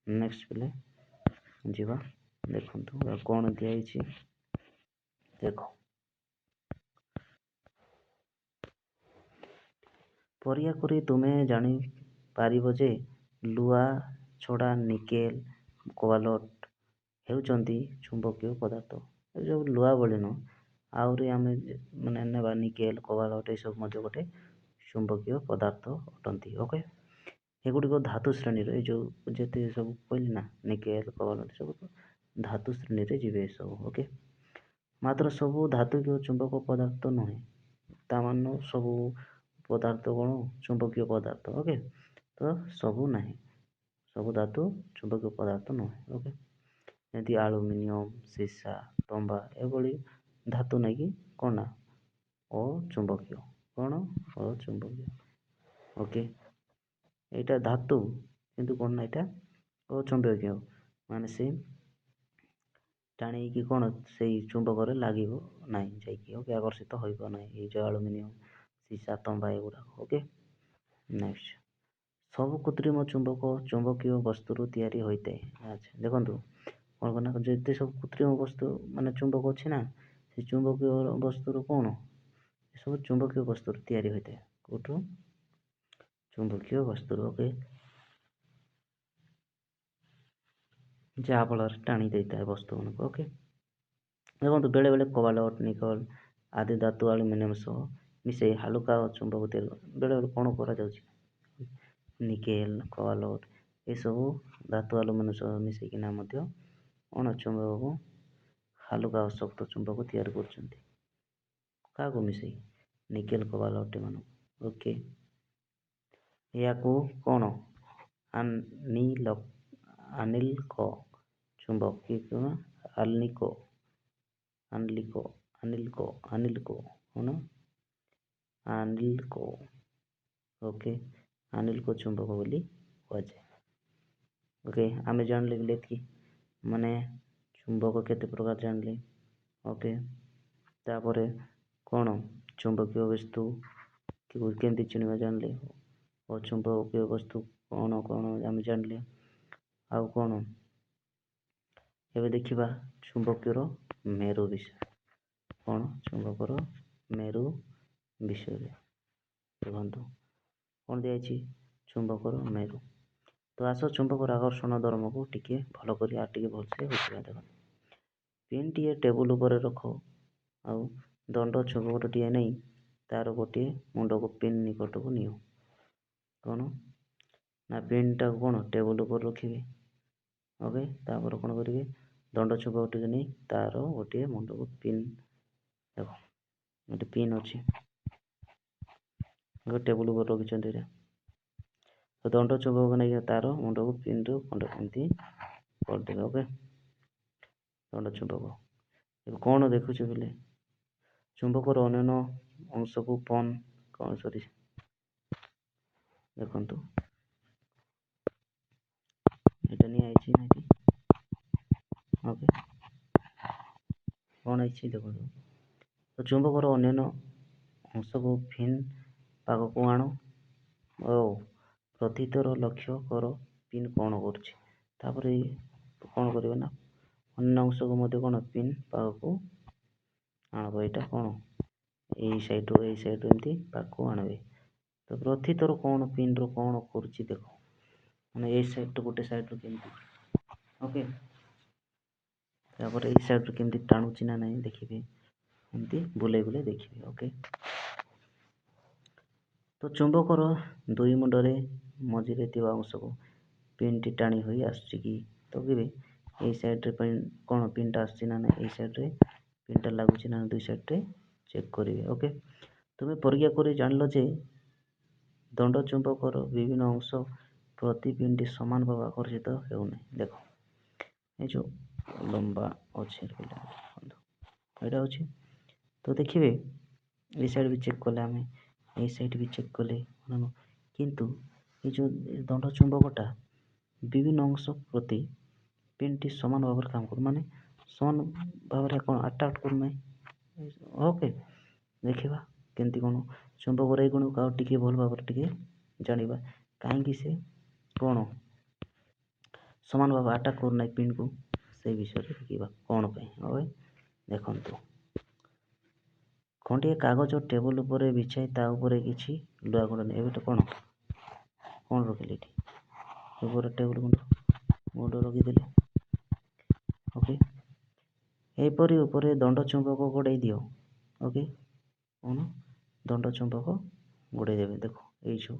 ନେକ୍ସଟ ପିଲେ ଯିବା। ଦେଖନ୍ତୁ ଆଉ କ'ଣ ଦିଆହେଇଛି, ଦେଖ ପରୀକ୍ଷା କରି ତୁମେ ଜାଣିପାରିବ ଯେ ଲୁହା ଛଡ଼ା ନିକେଲ, କୋବାଲଟ ହେଉଛନ୍ତି ଚୁମ୍ବକୀୟ ପଦାର୍ଥ। ଏ ଯେଉଁ ଲୁହା ଭଳି ନୁହଁ, ଆହୁରି ଆମେ ମାନେ ନେବା ନିକେଲ, କୋବାଲଟ ଏସବୁ ମଧ୍ୟ ଗୋଟେ ଚୁମ୍ବକୀୟ ପଦାର୍ଥ ଅଟନ୍ତି। ଓକେ, ଏଗୁଡ଼ିକ ଧାତୁ ଶ୍ରେଣୀର, ଏ ଯେଉଁ ଯେତେ ସବୁ କହିଲି ନା ନିକେଲ, କୋବାଲଟ ସବୁ ଧାତୁ ଶ୍ରେଣୀରେ ଯିବେ ଏସବୁ। ଓକେ, ମାତ୍ର ସବୁ ଧାତୁକୀୟ ଚୁମ୍ବକ ପଦାର୍ଥ ନୁହେଁ, ତାମାନେ ସବୁ ପଦାର୍ଥ କ'ଣ ଚୁମ୍ବକୀୟ ପଦାର୍ଥ। ଓକେ, ତ ସବୁ ନାହିଁ, ସବୁ ଧାତୁ ଚୁମ୍ବକୀୟ ପଦାର୍ଥ ନୁହେଁ। ଓକେ, ଯେମିତି ଆଲୁମିନିୟମ, ସୀସା, ତମ୍ବା ଏଭଳି ଧାତୁ ନାଇଁ କି କ'ଣ ନା ଅଚୁମ୍ବକୀୟ। କ'ଣ ଅଚୁମ୍ବକୀୟ। ଓକେ, ଏଇଟା ଧାତୁ କିନ୍ତୁ କ'ଣ ନା ଏଇଟା ଅଚୁମ୍ବକୀୟ, ମାନେ ସେ ଟାଣିକି କ'ଣ ସେଇ ଚୁମ୍ବକରେ ଲାଗିବ ନାହିଁ ଯାଇକି। ଓକେ, ଆକର୍ଷିତ ହୋଇବ ନାହିଁ ଏଇ ଯେଉଁ ଆଲୁମିନିୟମ, ସିସା, ତମ୍ବା ଏଗୁଡ଼ାକ। ଓକେ, ନେକ୍ସଟ, ସବୁ କୃତ୍ରିମ ଚୁମ୍ବକ ଚୁମ୍ବକୀୟ ବସ୍ତୁରୁ ତିଆରି ହୋଇଥାଏ। ଆଚ୍ଛା, ଦେଖନ୍ତୁ କ'ଣ କ'ଣ ନା ଯେତେ ସବୁ କୃତ୍ରିମ ବସ୍ତୁ ମାନେ ଚୁମ୍ବକ ଅଛି ନା, ସେ ଚୁମ୍ବକୀୟ ବସ୍ତୁରୁ କ'ଣ ଏସବୁ ଚୁମ୍ବକୀୟ ବସ୍ତୁରୁ ତିଆରି ହୋଇଥାଏ। କେଉଁଠୁ? ଚୁମ୍ବକୀୟ ବସ୍ତୁରୁ। ଓକେ, ଯାହାଫଳରେ ଟାଣି ଦେଇଥାଏ ବସ୍ତୁମାନଙ୍କୁ। ଓକେ, ଦେଖନ୍ତୁ ବେଳେବେଳେ କୋବାଲଟ, ନିକଲ ଆଦି ଧାତୁ ଆଲୁମିନିୟମ ସହ ମିଶାଇ ହାଲୁକା ଚୁମ୍ବକ ତିଆରି। ବେଳେବେଳେ କ'ଣ କରାଯାଉଛି, ନିକେଲ, କୋବାଲଟ ଏସବୁ ଧାତୁ ଆଲୁମିନିୟମ ସହ ମିଶାଇକିନା ମଧ୍ୟ କ'ଣ ଚୁମ୍ବକକୁ ହାଲୁକା ଓ ଶକ୍ତ ଚୁମ୍ବକ ତିଆରି କରୁଛନ୍ତି। କାହାକୁ ମିଶାଇ? ନିକେଲ, କୋବାଲଟ ଏମାନଙ୍କୁ। ଓକେ, ଏହାକୁ କ'ଣ ଆନିଲିକ ଚୁମ୍ବକ କି ଆନିଲିକ କ'ଣ ଆନିଲିକ। ଓକେ, ଆନିଲିକ ଚୁମ୍ବକ ବୋଲି କୁହାଯାଏ। ଓକେ, ଆମେ ଜାଣିଲେ ବି ଏତିକି, ମାନେ ଚୁମ୍ବକ କେତେ ପ୍ରକାର ଜାଣିଲେ। ଓକେ, ତାପରେ କ'ଣ ଚୁମ୍ବକୀୟ ବସ୍ତୁ କେମିତି ଚିହ୍ନିବା ଜାଣିଲେ, ଅଚୁମ୍ବକୀୟ ବସ୍ତୁ କ'ଣ କ'ଣ ଆମେ ଜାଣିଲେ। ଆଉ କ'ଣ ଏବେ ଦେଖିବା ଚୁମ୍ବକୀୟର ମେରୁ ବିଷୟ। କ'ଣ ଚୁମ୍ବକର ମେରୁ ବିଷୟରେ ଦେଖନ୍ତୁ କ'ଣ ଦିଆଯାଇଛି, ଚୁମ୍ବକର ମେରୁ। ତ ଆସ ଚୁମ୍ବକର ଆକର୍ଷଣ ଧର୍ମକୁ ଟିକେ ଭଲ କରି ଆଉ ଟିକେ ଭଲସେ ବୁଝିବା। ଦେଖନ୍ତୁ, ପିନ୍ଟିଏ ଟେବୁଲ ଉପରେ ରଖ, ଆଉ ଦଣ୍ଡ ଚୁମ୍ବକଟିଏ ନେଇ ତାର ଗୋଟିଏ ମୁଣ୍ଡକୁ ପିନ୍ ନିକଟକୁ ନିଅ। କ'ଣ ନା ପିନ୍ଟାକୁ କ'ଣ ଟେବୁଲ ଉପରେ ରଖିବେ। ଓକେ, ତାପରେ କ'ଣ କରିବେ, ଦଣ୍ଡ ଚୁମ୍ବକଟିକୁ ନେଇ ତାର ଗୋଟିଏ ମୁଣ୍ଡକୁ ପିନ୍, ଦେଖ ଗୋଟେ ପିନ୍ ଅଛି, ଟେବୁଲ ଉପରେ ରଖିଛନ୍ତି ଏଇଟା। ତ ଦଣ୍ଡ ଚୁମ୍ବକ ନେଇକି ତାର ମୁଣ୍ଡକୁ ପିନ୍ରୁ ଏମିତି କରିଦେବେ। ଓକେ, ଦଣ୍ଡ ଚୁମ୍ବକ। ଏବେ କ'ଣ ଦେଖୁଛୁ ବୋଲେ ଚୁମ୍ବକର ଅନ୍ୟାନ୍ୟ ଅଂଶକୁ ଦେଖନ୍ତୁ ଏଇଟା ନିଆଯାଇଛି ନା କି। ଓକେ, କ'ଣ ହେଇଛି ଦେଖନ୍ତୁ, ତ ଚୁମ୍ବକର ଅନ୍ୟାନ୍ୟ ଅଂଶକୁ ପିନ୍ ପାଖକୁ ଆଣ ଓ ପ୍ରତିଥର ଲକ୍ଷ୍ୟ କର ପିନ୍ କ'ଣ କରୁଛି। ତାପରେ କ'ଣ କରିବେ ନା ଅନ୍ୟ ଅଂଶକୁ ମଧ୍ୟ କ'ଣ ପିନ୍ ପାଖକୁ ଆଣବ। ଏଇଟା କ'ଣ ଏଇ ସାଇଡ଼୍ରୁ ଏମିତି ପାଖକୁ ଆଣିବେ। ତ ପ୍ରତିଥର କ'ଣ ପିନ୍ର କ'ଣ କରୁଛି ଦେଖ, ମାନେ ଏଇ ସାଇଡ଼୍ରୁ ଗୋଟେ ସାଇଡ଼୍ରୁ କେମିତି। ଓକେ, ତାପରେ ଏଇ ସାଇଡ଼୍ରୁ କେମିତି ଟାଣୁଛି ନା ନାହିଁ ଦେଖିବେ, ଏମିତି ବୁଲେଇ ବୁଲେଇ ଦେଖିବେ। ଓକେ, ତ ଚୁମ୍ବକର ଦୁଇ ମୁଣ୍ଡରେ ମଝିରେ ଥିବା ଅଂଶକୁ ପିନ୍ଟି ଟାଣି ହୋଇ ଆସୁଛି କି। ତ କେବେ ଏଇ ସାଇଡ଼୍ରେ କ'ଣ ପିନ୍ଟା ଆସୁଛି ନା ନାହିଁ, ଏଇ ସାଇଡ଼୍ରେ ପିନ୍ଟା ଲାଗୁଛି ନା ଦୁଇ ସାଇଡ଼୍ରେ ଚେକ୍ କରିବେ। ଓକେ, ତୁମେ ପରୀକ୍ଷା କରି ଜାଣିଲ ଯେ ଦଣ୍ଡ ଚୁମ୍ବକର ବିଭିନ୍ନ ଅଂଶ ପ୍ରତି ପିନ୍ଟି ସମାନ ଭାବେ ଆକର୍ଷିତ ହେଉନାହିଁ। ଦେଖ ଏଇ ଯେଉଁ ଲମ୍ବା ଅଛି ଏଇଟା ଅଛି, ତ ଦେଖିବେ ଏଇ ସାଇଡ଼୍ ବି ଚେକ୍ କଲେ, ଆମେ ଏଇ ସାଇଡ଼୍ ବି ଚେକ୍ କଲେ, କିନ୍ତୁ ଏଇ ଯେଉଁ ଦଣ୍ଡ ଚୁମ୍ବକଟା ବିଭିନ୍ନ ଅଂଶ ପ୍ରତି ପିନ୍ଟି ସମାନ ଭାବରେ କାମ କରୁ, ମାନେ ସମାନ ଭାବରେ କ'ଣ ଆଟ୍ରାକ୍ଟ କରୁନାହିଁ। ଓକେ, ଦେଖିବା କେମିତି କ'ଣ ଚୁମ୍ବକର ଏଇ ଗୁଣକୁ ଆଉ ଟିକେ ଭଲ ଭାବରେ ଟିକେ ଜାଣିବା, କାହିଁକି ସେ କ'ଣ ସମାନ ଭାବରେ ଆଟାକ୍ କରୁନାହିଁ ପିନ୍କୁ, ସେଇ ବିଷୟରେ ଦେଖିବା କ'ଣ ପାଇଁ। ଓକେ, ଦେଖନ୍ତୁ ଖଣ୍ଡିଏ କାଗଜ ଟେବୁଲ ଉପରେ ବିଛାଇ ତା ଉପରେ କିଛି ଲୁହା ଗୁଣ୍ଡ ନେଇ, ଏବେ କ'ଣ ରଖିଲେ ଏଠି ଉପରେ ଟେବୁଲ ଗୁଣ୍ଡ ରଖିଦେଲେ। ଓକେ, ଏହିପରି ଉପରେ ଦଣ୍ଡ ଚୁମ୍ବକ ଗୋଡ଼େଇ ଦିଅ। ଓକେ, କ'ଣ ଦଣ୍ଡ ଚୁମ୍ବକ ଗୋଡ଼େଇ ଦେବେ। ଦେଖ ଏଇ ସବୁ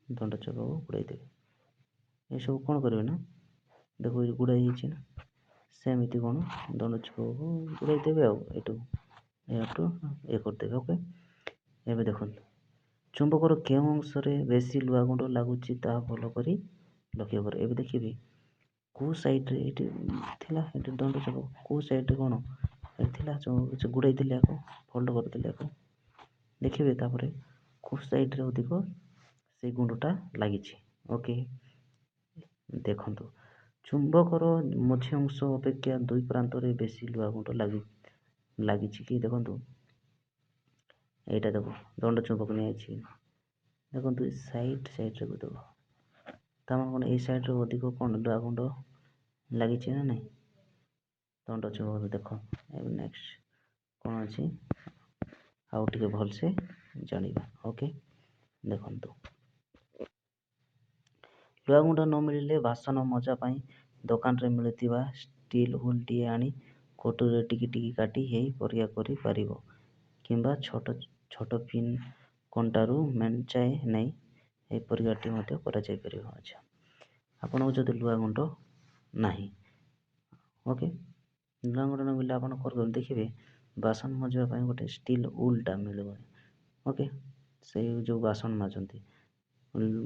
ଦଣ୍ଡ ଚୁମ୍ବକ ଗୋଡ଼େଇ ଦେବେ। ଏସବୁ କ'ଣ କରିବେ ନା, ଦେଖ ଗୁଡ଼ାଇ ହେଇଛି ନା, ସେମିତି କ'ଣ ଦଣ୍ଡ ଚୁମ୍ବକକୁ ଗୋଡ଼େଇ ଦେବେ ଆଉ ଏଇଠୁ କରିଦେବେ। ଓକେ, ଏବେ ଦେଖନ୍ତୁ ଚୁମ୍ବକର କେଉଁ ଅଂଶରେ ବେଶୀ ଲୁହା ଗୁଣ୍ଡ ଲାଗୁଛି ତାହା ଭଲ କରି ଲକ୍ଷ୍ୟ କରେ। ଏବେ ଦେଖିବେ କେଉଁ ସାଇଡ଼୍ରେ ଏଇଠି ଥିଲା, ଏଠି ଦଣ୍ଡ ଚୁମ୍ବକ କେଉଁ ସାଇଡ଼୍ରେ କ'ଣ ଥିଲା ଗୁଡ଼େଇଥିଲି ଆକୁ, ଫୋଲ୍ଡ କରିଥିଲି ଆକୁ। ଦେଖିବେ ତାପରେ କୋଉ ସାଇଡ଼୍ରେ ଅଧିକ ସେଇ ଗୁଣ୍ଡଟା ଲାଗିଛି। ଓକେ, ଦେଖନ୍ତୁ ଚୁମ୍ବକର ମଝି ଅଂଶ ଅପେକ୍ଷା ଦୁଇ ପ୍ରାନ୍ତରେ ବେଶୀ ଲୁହା ଗୁଣ୍ଡ ଲାଗିଛି କି? ଦେଖନ୍ତୁ ଏଇଟା ଦେଖ, ଦଣ୍ଡ ଚୁମ୍ବକ ନିଆଯାଇଛି। ଦେଖନ୍ତୁ ଏ ସାଇଡ଼୍ରେ ଦେବ, ତାମାନେ କ'ଣ ଏଇ ସାଇଡ଼୍ରେ ଅଧିକ କ'ଣ ଲୁହା ଗୁଣ୍ଡ ଲାଗିଛି ନା ନାହିଁ? ଦଣ୍ଡ ଚୁମ୍ବକ ଦେଖ। ଏବେ ନେକ୍ସଟ କ'ଣ ଅଛି ଆଉ ଟିକେ ଭଲସେ ଜାଣିବା। ଓକେ, ଦେଖନ୍ତୁ ଲୁହା ଗୁଣ୍ଡ ନ ମିଳିଲେ ବାସନ ମଜା ପାଇଁ ଦୋକାନରେ ମିଳୁଥିବା ଷ୍ଟିଲ୍ ହୁଲ୍ଟିଏ ଆଣି କଟୁରୀରେ ଟିକି ଟିକି କାଟି ହେଇ ପରିକ୍ଷା କରିପାରିବ, କିମ୍ବା ଛୋଟ ପିନ୍ କଣ୍ଟାରୁ ମେଞ୍ଚାଏ ନେଇ ଏହି ପରିକ୍ଷାଟି ମଧ୍ୟ କରାଯାଇପାରିବ। ଆଚ୍ଛା, ଆପଣଙ୍କୁ ଯଦି ଲୁହା ଗୁଣ୍ଡ ନାହିଁ, ଓକେ, ଲୁହା ଗୁଣ୍ଡ ନ ମିଳିଲେ ଆପଣ କ'ଣ କରିବେ? ଦେଖିବେ ବାସନ ମଜିବା ପାଇଁ ଗୋଟେ ଷ୍ଟିଲ୍ ଉଲ୍ଟା ମିଳିବ। ଓକେ, ସେଇ ଯେଉଁ ବାସନ মাজନ୍ତି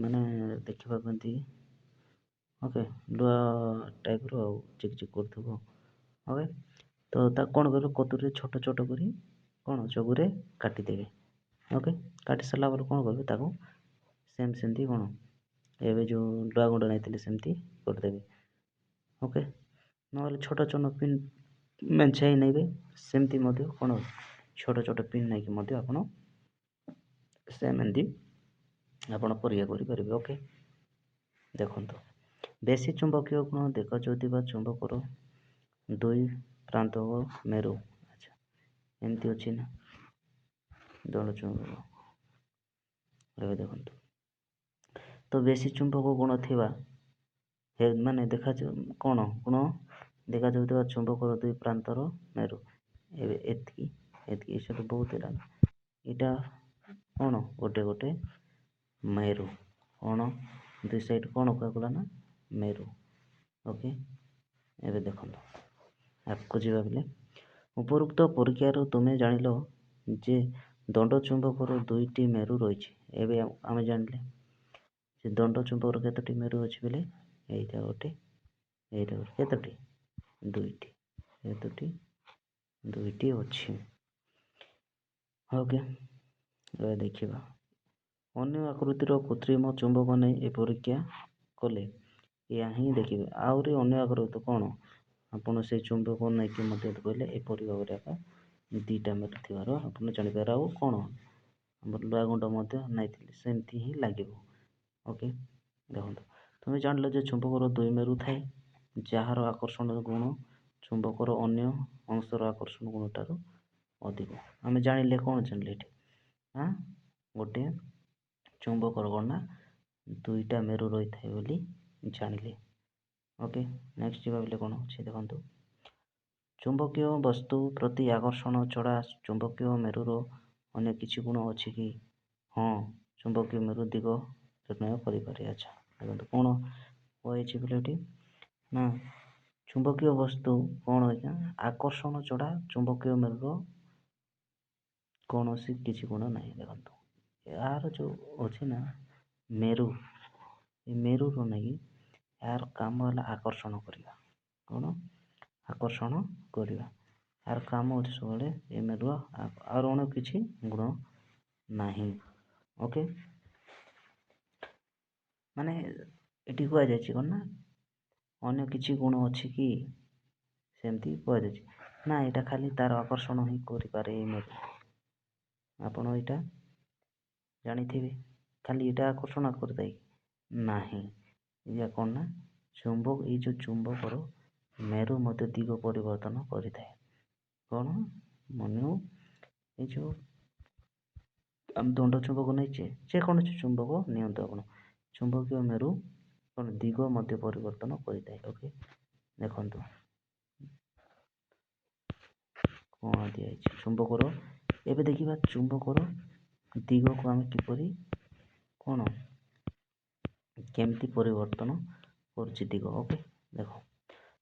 ମାନେ ଦେଖିବାକୁ ଏମିତି, ଓକେ, ଲୁହା ଟାଇପ୍ର ଆଉ ଚିକ୍ ଚିକ୍ କରୁଥିବ। ଓକେ, ତ ତାକୁ କ'ଣ କରିବେ? କତୁରୀରେ ଛୋଟ ଛୋଟ କରି କ'ଣ ଚବୁରେ କାଟିଦେବେ। ଓକେ, କାଟି ସାରିଲା ପରେ କ'ଣ କରିବେ? ତାକୁ ସେମିତି କ'ଣ ଏବେ ଯେଉଁ ଲୁହା ଗୁଣ୍ଡ ନେଇଥିଲେ ସେମିତି କରିଦେବେ। ଓକେ, ନହେଲେ ଛୋଟ ଛୋଟ ପିନ୍ ମେଞ୍ଚାଇ ନେବେ, ସେମିତି ମଧ୍ୟ କ'ଣ ଛୋଟ ଛୋଟ ପିନ୍ ନେଇକି ମଧ୍ୟ ଆପଣ ସେମିତି ଆପଣ ପରିକ୍ଷା କରିପାରିବେ। ଓକେ, ଦେଖନ୍ତୁ ବେଶୀ ଚୁମ୍ବକୀୟ ଗୁଣ ଦେଖାଯାଉଥିବା ଚୁମ୍ବକର ଦୁଇ ପ୍ରାନ୍ତ ଓ ମେରୁ। ଆଚ୍ଛା, ଏମିତି ଅଛି ନା ଦଣ୍ଡ ଚୁମ୍ବକ। ଏବେ ଦେଖନ୍ତୁ, ତ ବେଶୀ ଚୁମ୍ବକ ଗୁଣ ଥିବା ମାନେ କ'ଣ ଗୁଣ ଦେଖାଯାଉଥିବା ଚୁମ୍ବକର ଦୁଇ ପ୍ରାନ୍ତର ମେରୁ। ଏବେ ଏତିକି ସେଠୁ ବହୁତ ହେଲା। ଏଇଟା କ'ଣ ଗୋଟେ ମେରୁ, କ'ଣ ଦୁଇ ସାଇଡ଼୍ କ'ଣ କୁହାଗଲା ନା ମେରୁ। ଓକେ, ଏବେ ଦେଖନ୍ତୁ ଆଗକୁ ଯିବା ବେଲେ ଉପରୋକ୍ତ ପରୀକ୍ଷାରୁ ତୁମେ ଜାଣିଲ ଯେ ଦଣ୍ଡ ଚୁମ୍ବକର ଦୁଇଟି ମେରୁ ରହିଛି। ଏବେ ଆମେ ଜାଣିଲେ ଯେ ଦଣ୍ଡ ଚୁମ୍ବକର କେତୋଟି ମେରୁ ଅଛି ବେଲେ ଏଇଟା ଗୋଟେ କେତୋଟି? ଦୁଇଟି। ଦୁଇଟି ଅଛି। ଓକେ, ଏବେ ଦେଖିବା ଅନ୍ୟ ଆକୃତିର କୃତ୍ରିମ ଚୁମ୍ବକ ନେଇ ଏ ପରୀକ୍ଷା କଲେ ଏହା ହିଁ ଦେଖିବେ। ଆହୁରି ଅନ୍ୟ ଆକୃତି କ'ଣ ଆପଣ ସେଇ ଚୁମ୍ବକ ନେଇକି ମଧ୍ୟ କହିଲେ ଏପରି ଭାବରେ ଏକା ଦୁଇଟା ମେରୁ ଥିବାର ଆପଣ ଜାଣିପାରିବେ। ଆଉ କ'ଣ ଆମର ଲୁହା ଗୁଣ୍ଡ ମଧ୍ୟ ନେଇଥିଲେ ସେମିତି ହିଁ ଲାଗିବ। ଓକେ, ଦେଖନ୍ତୁ ତୁମେ ଜାଣିଲ ଯେ ଚୁମ୍ବକର ଦୁଇ ମେରୁ ଥାଏ, ଯାହାର ଆକର୍ଷଣ ଗୁଣ ଚୁମ୍ବକର ଅନ୍ୟ ଅଂଶର ଆକର୍ଷଣ ଗୁଣଠାରୁ ଅଧିକ। ଆମେ ଜାଣିଲେ କ'ଣ ଜାଣିଲେ ଏଠି? ଗୋଟେ ଚୁମ୍ବକର କ'ଣ ନା ଦୁଇଟା ମେରୁ ରହିଥାଏ ବୋଲି ଜାଣିଲେ। ଓକେ, ନେକ୍ସଟ ଯିବା ବେଲେ କ'ଣ ଅଛି ଦେଖନ୍ତୁ, ଚୁମ୍ବକୀୟ ବସ୍ତୁ ପ୍ରତି ଆକର୍ଷଣ ଛଡ଼ା ଚୁମ୍ବକୀୟ ମେରୁର ଅନ୍ୟ କିଛି ଗୁଣ ଅଛି କି? ହଁ, ଚୁମ୍ବକୀୟ ମେରୁ ଦିଗ ନିର୍ଣ୍ଣୟ କରିପାରେ। ଆଚ୍ଛା, ଦେଖନ୍ତୁ କ'ଣ କୁହାଯାଇଛି ବେଲେ ଏଠି ନା ଚୁମ୍ବକୀୟ ବସ୍ତୁ କ'ଣ ହୋଇଛି ନା ଆକର୍ଷଣ ଛଡ଼ା ଚୁମ୍ବକୀୟ ମେରୁର କୌଣସି କିଛି ଗୁଣ ନାହିଁ। ଦେଖନ୍ତୁ ଏହାର ଯେଉଁ ଅଛି ନା ମେରୁ, ଏ ମେରୁର ନେଇକି ଏହାର କାମ ହେଲା ଆକର୍ଷଣ କରିବା। କ'ଣ ଆକର୍ଷଣ କରିବା? ଏହାର କାମ ଅଛି ସବୁବେଳେ ଏ ମେରୁର, ଆଉ ଅନ୍ୟ କିଛି ଗୁଣ ନାହିଁ। ଓକେ, ମାନେ ଏଠି କୁହାଯାଇଛି କ'ଣ ନା ଅନ୍ୟ କିଛି ଗୁଣ ଅଛି କି? ସେମିତି କୁହାଯାଇଛି ନା, ଏଇଟା ଖାଲି ତାର ଆକର୍ଷଣ ହିଁ କରିପାରେ ଏଇ ମେରୁ। ଆପଣ ଏଇଟା ଜାଣିଥିବେ, ଖାଲି ଏଇଟା ଆକର୍ଷଣ କରିଥାଏ ନାହିଁ। ଏଇଟା କ'ଣ ନା ଏଇ ଯେଉଁ ଚୁମ୍ବକର ମେରୁ ମଧ୍ୟ ଦିଗ ପରିବର୍ତ୍ତନ କରିଥାଏ। କ'ଣ ଏଇ ଯେଉଁ ଆମେ ଦଣ୍ଡ ଚୁମ୍ବକ ନେଇଛେ, ଯେକୌଣସି ଚୁମ୍ବକ ନିଅନ୍ତୁ ଆପଣ, ଚୁମ୍ବକୀୟ ମେରୁ କ'ଣ ଦିଗ ମଧ୍ୟ ପରିବର୍ତ୍ତନ କରିଥାଏ। ଓକେ, ଦେଖନ୍ତୁ କ'ଣ ଦିଆଯାଇଛି ଚୁମ୍ବକର। ଏବେ ଦେଖିବା ଚୁମ୍ବକର ଦିଗକୁ ଆମେ କିପରି କେମିତି ପରିବର୍ତ୍ତନ କରୁଛି ଦିଗ। ଓକେ, ଦେଖ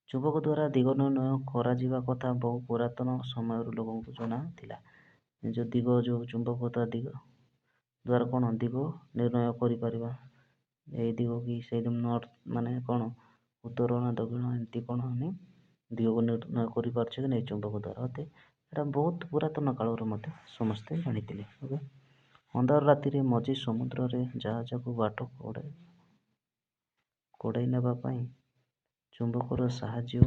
ଚୁମ୍ବକ ଦ୍ୱାରା ଦିଗ ନିର୍ଣ୍ଣୟ କରାଯିବା କଥା ବହୁ ପୁରାତନ ସମୟରୁ ଲୋକଙ୍କୁ ଜଣା ଥିଲା। ଯେଉଁ ଚୁମ୍ବକ ଦ୍ୱାରା କ'ଣ ଦିଗ ନିର୍ଣ୍ଣୟ କରିପାରିବା। ଏଇ ଦିଗ କି ସେଇ ନର୍ଥ, ମାନେ କ'ଣ ଉତ୍ତର ନା ଦକ୍ଷିଣ, ଏମିତି କ'ଣ ଆମେ ଦିଗକୁ ନିର୍ଣ୍ଣୟ କରିପାରୁଛେ କି ନାହିଁ ଚୁମ୍ବକ ଦ୍ୱାରା ଅତେ ଏଇଟା ବହୁତ ପୁରାତନ କାଳରୁ ମଧ୍ୟ ସମସ୍ତେ ଜାଣିଥିଲେ। ଓକେ, ଅନ୍ଧାର ରାତିରେ ମଝି ସମୁଦ୍ରରେ ଜାହାଜକୁ ବାଟ କଢ଼ାଇ ନେବା ପାଇଁ ଚୁମ୍ବକର ସାହାଯ୍ୟ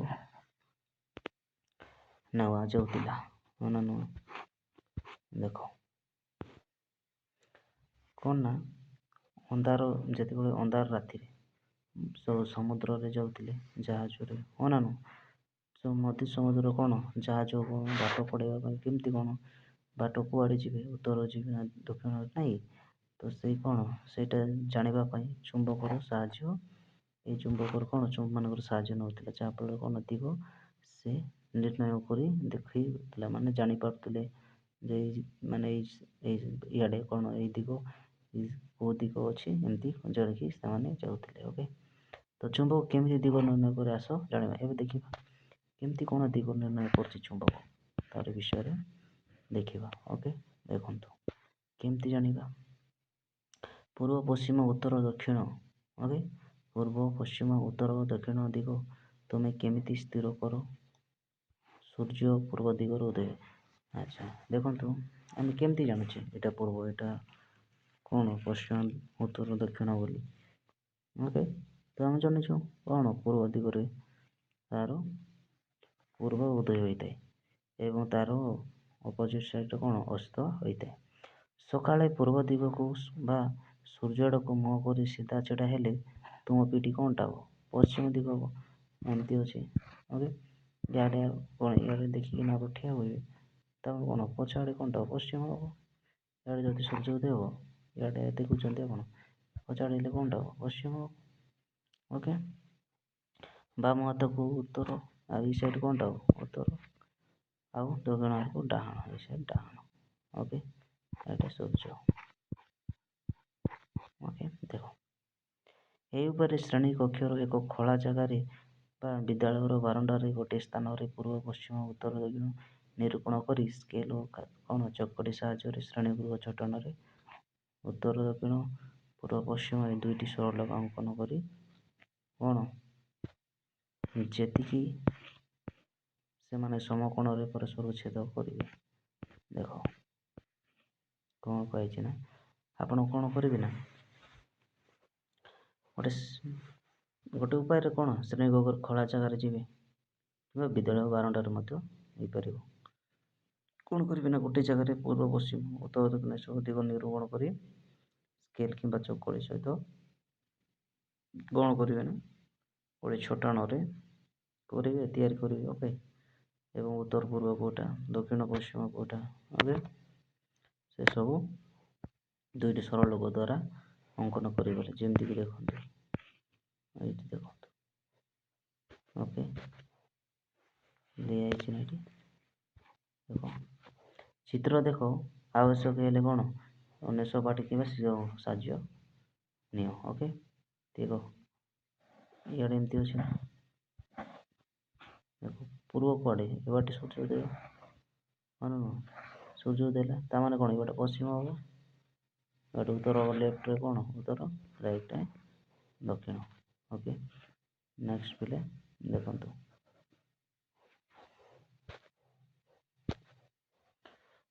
ନେওয়া ଯାଉଥିଲା। ହଁ ନା ନୁହଁ? ଦେଖ କ'ଣ ନା ଯେତେବେଳେ ଅନ୍ଧାର ରାତିରେ ସବୁ ସମୁଦ୍ରରେ ଯାଉଥିଲେ ଜାହାଜରେ, ହଁ ନା ନୁହଁ? ମଝି ସମୁଦ୍ର କ'ଣ ଜାହାଜକୁ ବାଟ କଢ଼ାଇବା ପାଇଁ କେମିତି କ'ଣ ବାଟ କୁଆଡ଼େ ଯିବେ, ଉତ୍ତର ଯିବେ ନା ଦକ୍ଷିଣ ନାହିଁ, ତ ସେଇ କ'ଣ ସେଇଟା ଜାଣିବା ପାଇଁ ଚୁମ୍ବକର ସାହାଯ୍ୟ ଏଇ ଚୁମ୍ବକର କ'ଣ ମାନଙ୍କର ସାହାଯ୍ୟ ନେଉଥିଲା, ଯାହାଫଳରେ କ'ଣ ଦିଗ ସେ ନିର୍ଣ୍ଣୟ କରି ଦେଖେଇଥିଲା, ମାନେ ଜାଣିପାରୁଥିଲେ ଯେ ମାନେ ଏଇ ଇଆଡ଼େ କ'ଣ ଏଇ ଦିଗ କେଉଁ ଦିଗ ଅଛି, ଏମିତି ଜାଣିକି ସେମାନେ ଯାଉଥିଲେ। ଓକେ, ତ ଚୁମ୍ବକ କେମିତି ଦିଗ ନିର୍ଣ୍ଣୟ କରି ଆସ ଜାଣିବା। ଏବେ ଦେଖିବା କେମିତି କ'ଣ ଦିଗ ନିର୍ଣ୍ଣୟ କରୁଛି ଚୁମ୍ବକ, ତାର ବିଷୟରେ ଦେଖିବା। ଓକେ, ଦେଖନ୍ତୁ କେମିତି ଜାଣିବା। ପୂର୍ବ ପଶ୍ଚିମ ଉତ୍ତର ଦକ୍ଷିଣ। ଓକେ, ପୂର୍ବ ପଶ୍ଚିମ ଉତ୍ତର ଦକ୍ଷିଣ ଦିଗ ତୁମେ କେମିତି ସ୍ଥିର କର? ସୂର୍ଯ୍ୟ ପୂର୍ବ ଦିଗରୁ ଉଦୟ। ଆଚ୍ଛା, ଦେଖନ୍ତୁ ଆମେ କେମିତି ଜାଣୁଛେ ଏଇଟା ପୂର୍ବ, ଏଇଟା କ'ଣ ପଶ୍ଚିମ, ଉତ୍ତର ଦକ୍ଷିଣ ବୋଲି। ଓକେ, ତ ଆମେ ଜାଣିଛୁ କ'ଣ ପୂର୍ବ ଦିଗରେ ତାର ପୂର୍ବ ଉଦୟ ହୋଇଥାଏ ଏବଂ ତାର ଅପୋଜିଟ୍ ସାଇଡ଼୍ରେ କ'ଣ ଅସ୍ତ ହୋଇଥାଏ। ସକାଳେ ପୂର୍ବ ଦିଗକୁ ବା ସୂର୍ଯ୍ୟ ଆଡ଼କୁ ମୁହଁ କରି ସିଧା ଛିଡ଼ା ହେଲେ ତୁମ ପିଠି କ'ଣଟା ହେବ? ପଶ୍ଚିମ ଦିଗ ହେବ। ଏମିତି ଅଛି। ଓକେ, ଇଆଡ଼େ କ'ଣ ଇଆଡ଼େ ଦେଖିକିନା ଆପଣ ଠିଆ ହୁଏ, ତାପରେ କ'ଣ ପଛ ଆଡ଼େ କ'ଣଟା ହେବ? ପଶ୍ଚିମ ହେବ। ଇଆଡ଼େ ଯଦି ସୂର୍ଯ୍ୟ ଉଦୟ ହେବ, ଇଆଡ଼େ ଦେଖୁଛନ୍ତି ଆପଣ, ପଛ ଆଡ଼େ ହେଲେ କ'ଣଟା ହେବ? ପଶ୍ଚିମ ହେବ। ଓକେ, ବାମ ହାତକୁ ଉତ୍ତର, ଆଉ ଏଇ ସାଇଡ଼୍ କ'ଣଟା ହେବ? ଉତ୍ତର, ଆଉ ଦକ୍ଷିଣ ଆଡ଼କୁ ଡାହାଣ, ଏଇ ସାଇଡ଼୍ ଡାହାଣ। ଓକେ, ଏଇଟା ସୂର୍ଯ୍ୟ। ଓକେ, ଦେଖ ଏହି ଉପରେ ଶ୍ରେଣୀ କକ୍ଷର ଏକ ଖୋଲା ଜାଗାରେ ବା ବିଦ୍ୟାଳୟର ବାରଣ୍ଡାରେ ଗୋଟିଏ ସ୍ଥାନରେ ପୂର୍ବ ପଶ୍ଚିମ ଉତ୍ତର ଦକ୍ଷିଣ ନିରୂପଣ କରି ସ୍କେଲ୍ ଓ କ'ଣ ଚକଟି ସାହାଯ୍ୟରେ ଶ୍ରେଣୀଗୃହ ଚଟାଣରେ ଉତ୍ତର ଦକ୍ଷିଣ ପୂର୍ବ ପଶ୍ଚିମ ଏହି ଦୁଇଟି ସରଳରେଖା ଅଙ୍କନ କରି କ'ଣ ଯେତିକି ସେମାନେ ସମକୋଣରେ ପରସ୍ପରକୁ ଛେଦ କରିବେ। ଦେଖ କ'ଣ କହିଛି ନା, ଆପଣ କ'ଣ କରିବେ ନା ଗୋଟେ ଉପାୟରେ କ'ଣ ଶ୍ରେଣୀଗୃହ ଖୋଲା ଜାଗାରେ ଯିବେ କିମ୍ବା ବିଦ୍ୟାଳୟ ବାରଣ୍ଡାରେ ମଧ୍ୟ ହେଇପାରିବ। କ'ଣ କରିବେ ନା ଗୋଟେ ଜାଗାରେ ପୂର୍ବ ପଶ୍ଚିମ ଉତ୍ତର ଦକ୍ଷିଣ ସବୁ ଦିଗ ନିରୂପଣ କରି ସ୍କେଲ୍ କିମ୍ବା ଚକଡ଼ି ସହିତ କ'ଣ କରିବେ ନା ଗୋଟେ ଛଟାଣରେ କରିବେ, ତିଆରି କରିବେ। ଓକେ, ଏବଂ ଉତ୍ତର ପୂର୍ବ କେଉଁଟା, ଦକ୍ଷିଣ ପଶ୍ଚିମ କେଉଁଟା, ଓକେ, ସେସବୁ ଦୁଇଟି ସରଳ ଲୋକ ଦ୍ୱାରା ଅଙ୍କନ କରିଗଲେ। ଯେମିତିକି ଦେଖନ୍ତୁ ଏଇଠି ଦେଖନ୍ତୁ। ଓକେ, ଦିଆଯାଇଛି ନା ଏଠି ଦେଖ ଚିତ୍ର ଦେଖ। ଆବଶ୍ୟକ ହେଲେ କ'ଣ ଅନ୍ୟ ସହପାଠୀ କିମ୍ବା ସାହାଯ୍ୟ ନିଅ। ଓକେ, ଦେଖ ଇଆଡ଼େ ଏମିତି ଅଛି ନା, ଦେଖ ପୂର୍ବ କୁଆଡ଼େ, ଏବାଟେ ସୂର୍ଯ୍ୟ ଉଦୟ, ହଁ ନା ନୁହଁ? ସୂର୍ଯ୍ୟ ଉଦୟ ହେଲା ତାମାନେ କ'ଣ ଏବାଟେ ପଶ୍ଚିମ ହେବ, ଏବାଟେ ଉତ୍ତର ହେବ, ଲେଫ୍ଟରେ କ'ଣ ଉତ୍ତର, ରାଇଟ୍ରେ ଦକ୍ଷିଣ। ଓକେ, ନେକ୍ସଟ ପିଲେ ଦେଖନ୍ତୁ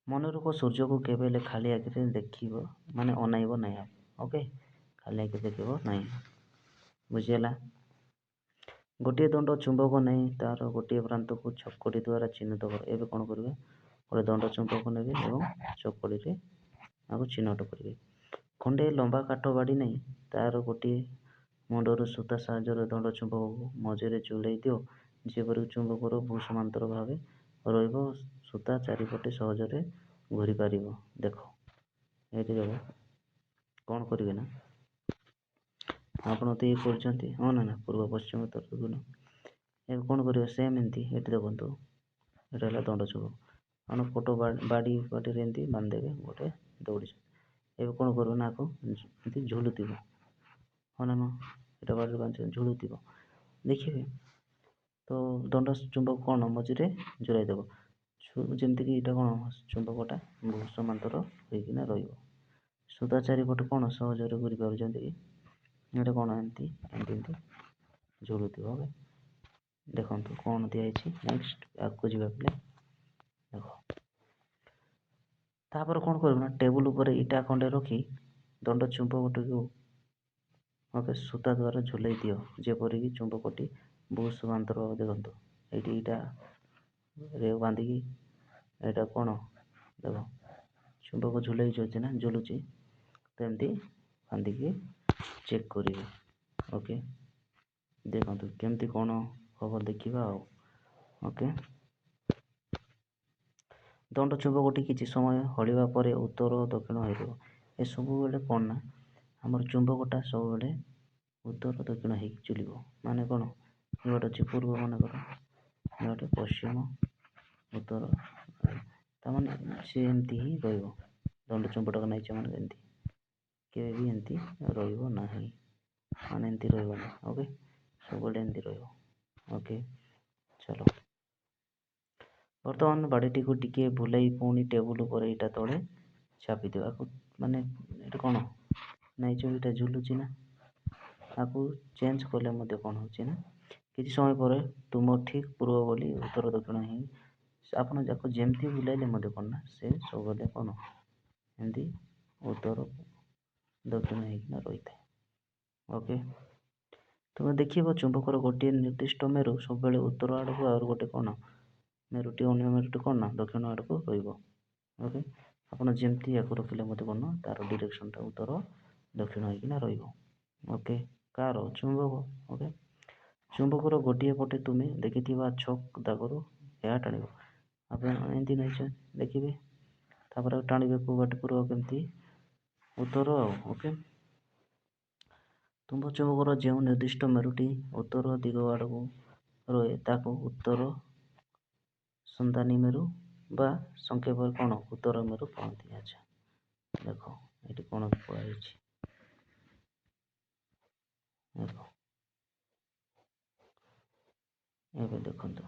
ମନେ ରଖ ସୂର୍ଯ୍ୟକୁ କେବେ ହେଲେ ଖାଲି ଆଖିରେ ଦେଖିବ, ମାନେ ଅନାଇବ ନାହିଁ। ଓକେ, ଖାଲି ଆଖିରେ ଦେଖିବ ନାହିଁ, ବୁଝିହେଲା? ଗୋଟିଏ ଦଣ୍ଡ ଚୁମ୍ବକ ନେଇ ତାର ଗୋଟିଏ ପ୍ରାନ୍ତକୁ ଚକଟି ଦ୍ୱାରା ଚିହ୍ନିତ କର। ଏବେ କ'ଣ କରିବେ, ଗୋଟେ ଦଣ୍ଡ ଚୁମ୍ବକ ନେବେ ଏବଂ ଚକଟିରେ ତାକୁ ଚିହ୍ନଟ କରିବେ। ଖଣ୍ଡେ ଲମ୍ବା କାଠ ବାଡ଼ି ନେଇ ତାର ଗୋଟିଏ ମୁଣ୍ଡରୁ ସୂତା ସାହାଯ୍ୟରେ ଦଣ୍ଡ ଚୁମ୍ବକକୁ ମଝିରେ ଝୁଲାଇ ଦିଅ, ଯେପରିକି ଚୁମ୍ବକର ଭୂସମାନ୍ତର ଭାବେ ରହିବ, ସୂତା ଚାରିପଟେ ସହଜରେ ଘୂରି ପାରିବ। ଦେଖ ଏଇଠି ଦେଖ କ'ଣ କରିବେ ନା, ଆପଣ ତ ଇଏ କରୁଛନ୍ତି, ହଁ ନା ପୂର୍ବ ପଶ୍ଚିମ ଉତ୍ତର ଦକ୍ଷିଣ। ଏବେ କ'ଣ କରିବେ, ସେମ୍ ଏମିତି ଏଠି ଦେଖନ୍ତୁ, ଏଇଟା ହେଲା ଦଣ୍ଡ ଚୁମ୍ବକ, ଆପଣ ବାଡ଼ିରେ ଏମିତି ବାନ୍ଧିଦେବେ ଗୋଟେ ଦୌଡ଼ି। ଏବେ କ'ଣ କରିବ ନା, ଆକୁ ଏମିତି ଝୁଲୁଥିବ, ହଁ ନା, ଏଇଟା ବାଡ଼ିରେ ବାନ୍ଧି ଝୁଲୁଥିବ, ଦେଖିବେ ତ ଦଣ୍ଡ ଚୁମ୍ବକ କ'ଣ ମଝିରେ ଝୁଲାଇ ଦେବ, ଯେମିତିକି ଏଇଟା କ'ଣ ଚୁମ୍ବକଟା ସମାନ୍ତର ହୋଇକିନା ରହିବ। ସୂତା ଚାରିପଟେ କ'ଣ ସହଜରେ ଘୂରି ପାରୁଛନ୍ତି କି, ଏଇଟା କ'ଣ ଏମିତି ଝୁଲୁଥିବ। ଦେଖନ୍ତୁ କ'ଣ ଦିଆହେଇଛି। ନେକ୍ସଟ ଆଗକୁ ଯିବା ପିଲେ। ଦେଖ ତାପରେ କ'ଣ କରିବୁ ନା ଟେବୁଲ ଉପରେ ଇଟା ଖଣ୍ଡେ ରଖି ଦଣ୍ଡ ଚୁମ୍ବକଟିକୁ ଓକେ ସୂତା ଦ୍ୱାରା ଝୁଲେଇ ଦିଅ, ଯେପରିକି ଚୁମ୍ବକଟି ବହୁତ ସମାନ୍ତର। ଦେଖନ୍ତୁ ଏଇଠି ଇଟା ରେ ବାନ୍ଧିକି ଏଇଟା କ'ଣ ଦେଖ ଚୁମ୍ବକ ଝୁଲେଇ ଯାଉଛି ନା ଝୁଲୁଛି, ତ ଏମିତି ବାନ୍ଧିକି ଚେକ୍ କରିବେ। ଓକେ ଦେଖନ୍ତୁ କେମିତି କ'ଣ ହବ ଦେଖିବା ଆଉ। ଓକେ ଦଣ୍ଡ ଚୁମ୍ବକଟି କିଛି ସମୟ ହଳିବା ପରେ ଉତ୍ତର ଓ ଦକ୍ଷିଣ ହେଇଯିବ। ଏ ସବୁବେଳେ କ'ଣ ନା ଆମର ଚୁମ୍ବକଟା ସବୁବେଳେ ଉତ୍ତର ଦକ୍ଷିଣ ହେଇକି ଚୁଲିବ। ମାନେ କ'ଣ ଗୋଟେ ଅଛି ପୂର୍ବ ମନେକର, ଗୋଟେ ପଶ୍ଚିମ, ଉତ୍ତର, ତାମାନେ ସେ ଏମିତି ହିଁ ରହିବ। ଦଣ୍ଡ ଚୁମ୍ବକଟା ନେଇଛ ମାନେ ଏମିତି କେବେ ବି ଏମିତି ରହିବ ନାହିଁ, ମାନେ ଏମିତି ରହିବନି। ଓକେ ସବୁବେଳେ ଏମିତି ରହିବ। ଓକେ ଚାଲ ବର୍ତ୍ତମାନ ବାଡ଼ିଟିକୁ ଟିକେ ବୁଲେଇ ପୁଣି ଟେବୁଲ ଉପରେ ଏଇଟା ତଳେ ଚାପି ଦିଅ। ଆକୁ ମାନେ ଏଇଟା କ'ଣ ନାଇଁ ଯେ ଏଇଟା ଝୁଲୁଛି ନା, ଆକୁ ଚେଞ୍ଜ କଲେ ମଧ୍ୟ କ'ଣ ହେଉଛି ନା କିଛି ସମୟ ପରେ ତୁମ ଠିକ୍ ପୂର୍ବ ବୋଲି ଉତ୍ତର ଦକ୍ଷିଣ ହିଁ ଆପଣ ଯାକୁ ଯେମିତି ବୁଲାଇଲେ ମଧ୍ୟ କ'ଣ ନା ସେ ସବୁବେଳେ କ'ଣ ଏମିତି ଉତ୍ତର ଦକ୍ଷିଣ ହେଇକିନା ରହିଥାଏ। ଓକେ ତୁମେ ଦେଖିବ ଚୁମ୍ବକର ଗୋଟିଏ ନିର୍ଦ୍ଦିଷ୍ଟ ମେରୁ ସବୁବେଳେ ଉତ୍ତର ଆଡ଼କୁ ଆଉ ଗୋଟେ କ'ଣ ମେରୁଟି ଅନ୍ୟ ମେରୁଟି କ'ଣ ନା ଦକ୍ଷିଣ ଆଡ଼କୁ ରହିବ। ଓକେ ଆପଣ ଯେମିତି ୟାକୁ ରଖିଲେ ମଧ୍ୟ କ'ଣ ତାର ଡିରେକ୍ସନଟା ଉତ୍ତର ଦକ୍ଷିଣ ହେଇକିନା ରହିବ। ଓକେ କାର ଚୁମ୍ବକ। ଓକେ ଚୁମ୍ବକର ଗୋଟିଏ ପଟେ ତୁମେ ଦେଖିଥିବା ଛକ ଦାଗରୁ ଏହା ଟାଣିବ। ଆପଣ ଏମିତି ନେଇଛ ଦେଖିବେ, ତାପରେ ଟାଣିବେ କେଉଁ ବାଟେ ପୂର୍ବ କେମିତି ଉତ୍ତର ଆଉ। ଓକେ ତୁମ୍ବ ଚୁମ୍ବକର ଯେଉଁ ନିର୍ଦ୍ଦିଷ୍ଟ ମେରୁଟି ଉତ୍ତର ଦିଗ ଆଡ଼କୁ ରହେ ତାକୁ ଉତ୍ତର ସନ୍ଧାନୀ ମେରୁ ବା ସଂକ୍ଷେପରେ କ'ଣ ଉତ୍ତର ମେରୁ କହନ୍ତି। ଆଚ୍ଛା ଦେଖ ଏଠି କ'ଣ କୁହାଯାଇଛି ଦେଖ ଏବେ ଦେଖନ୍ତୁ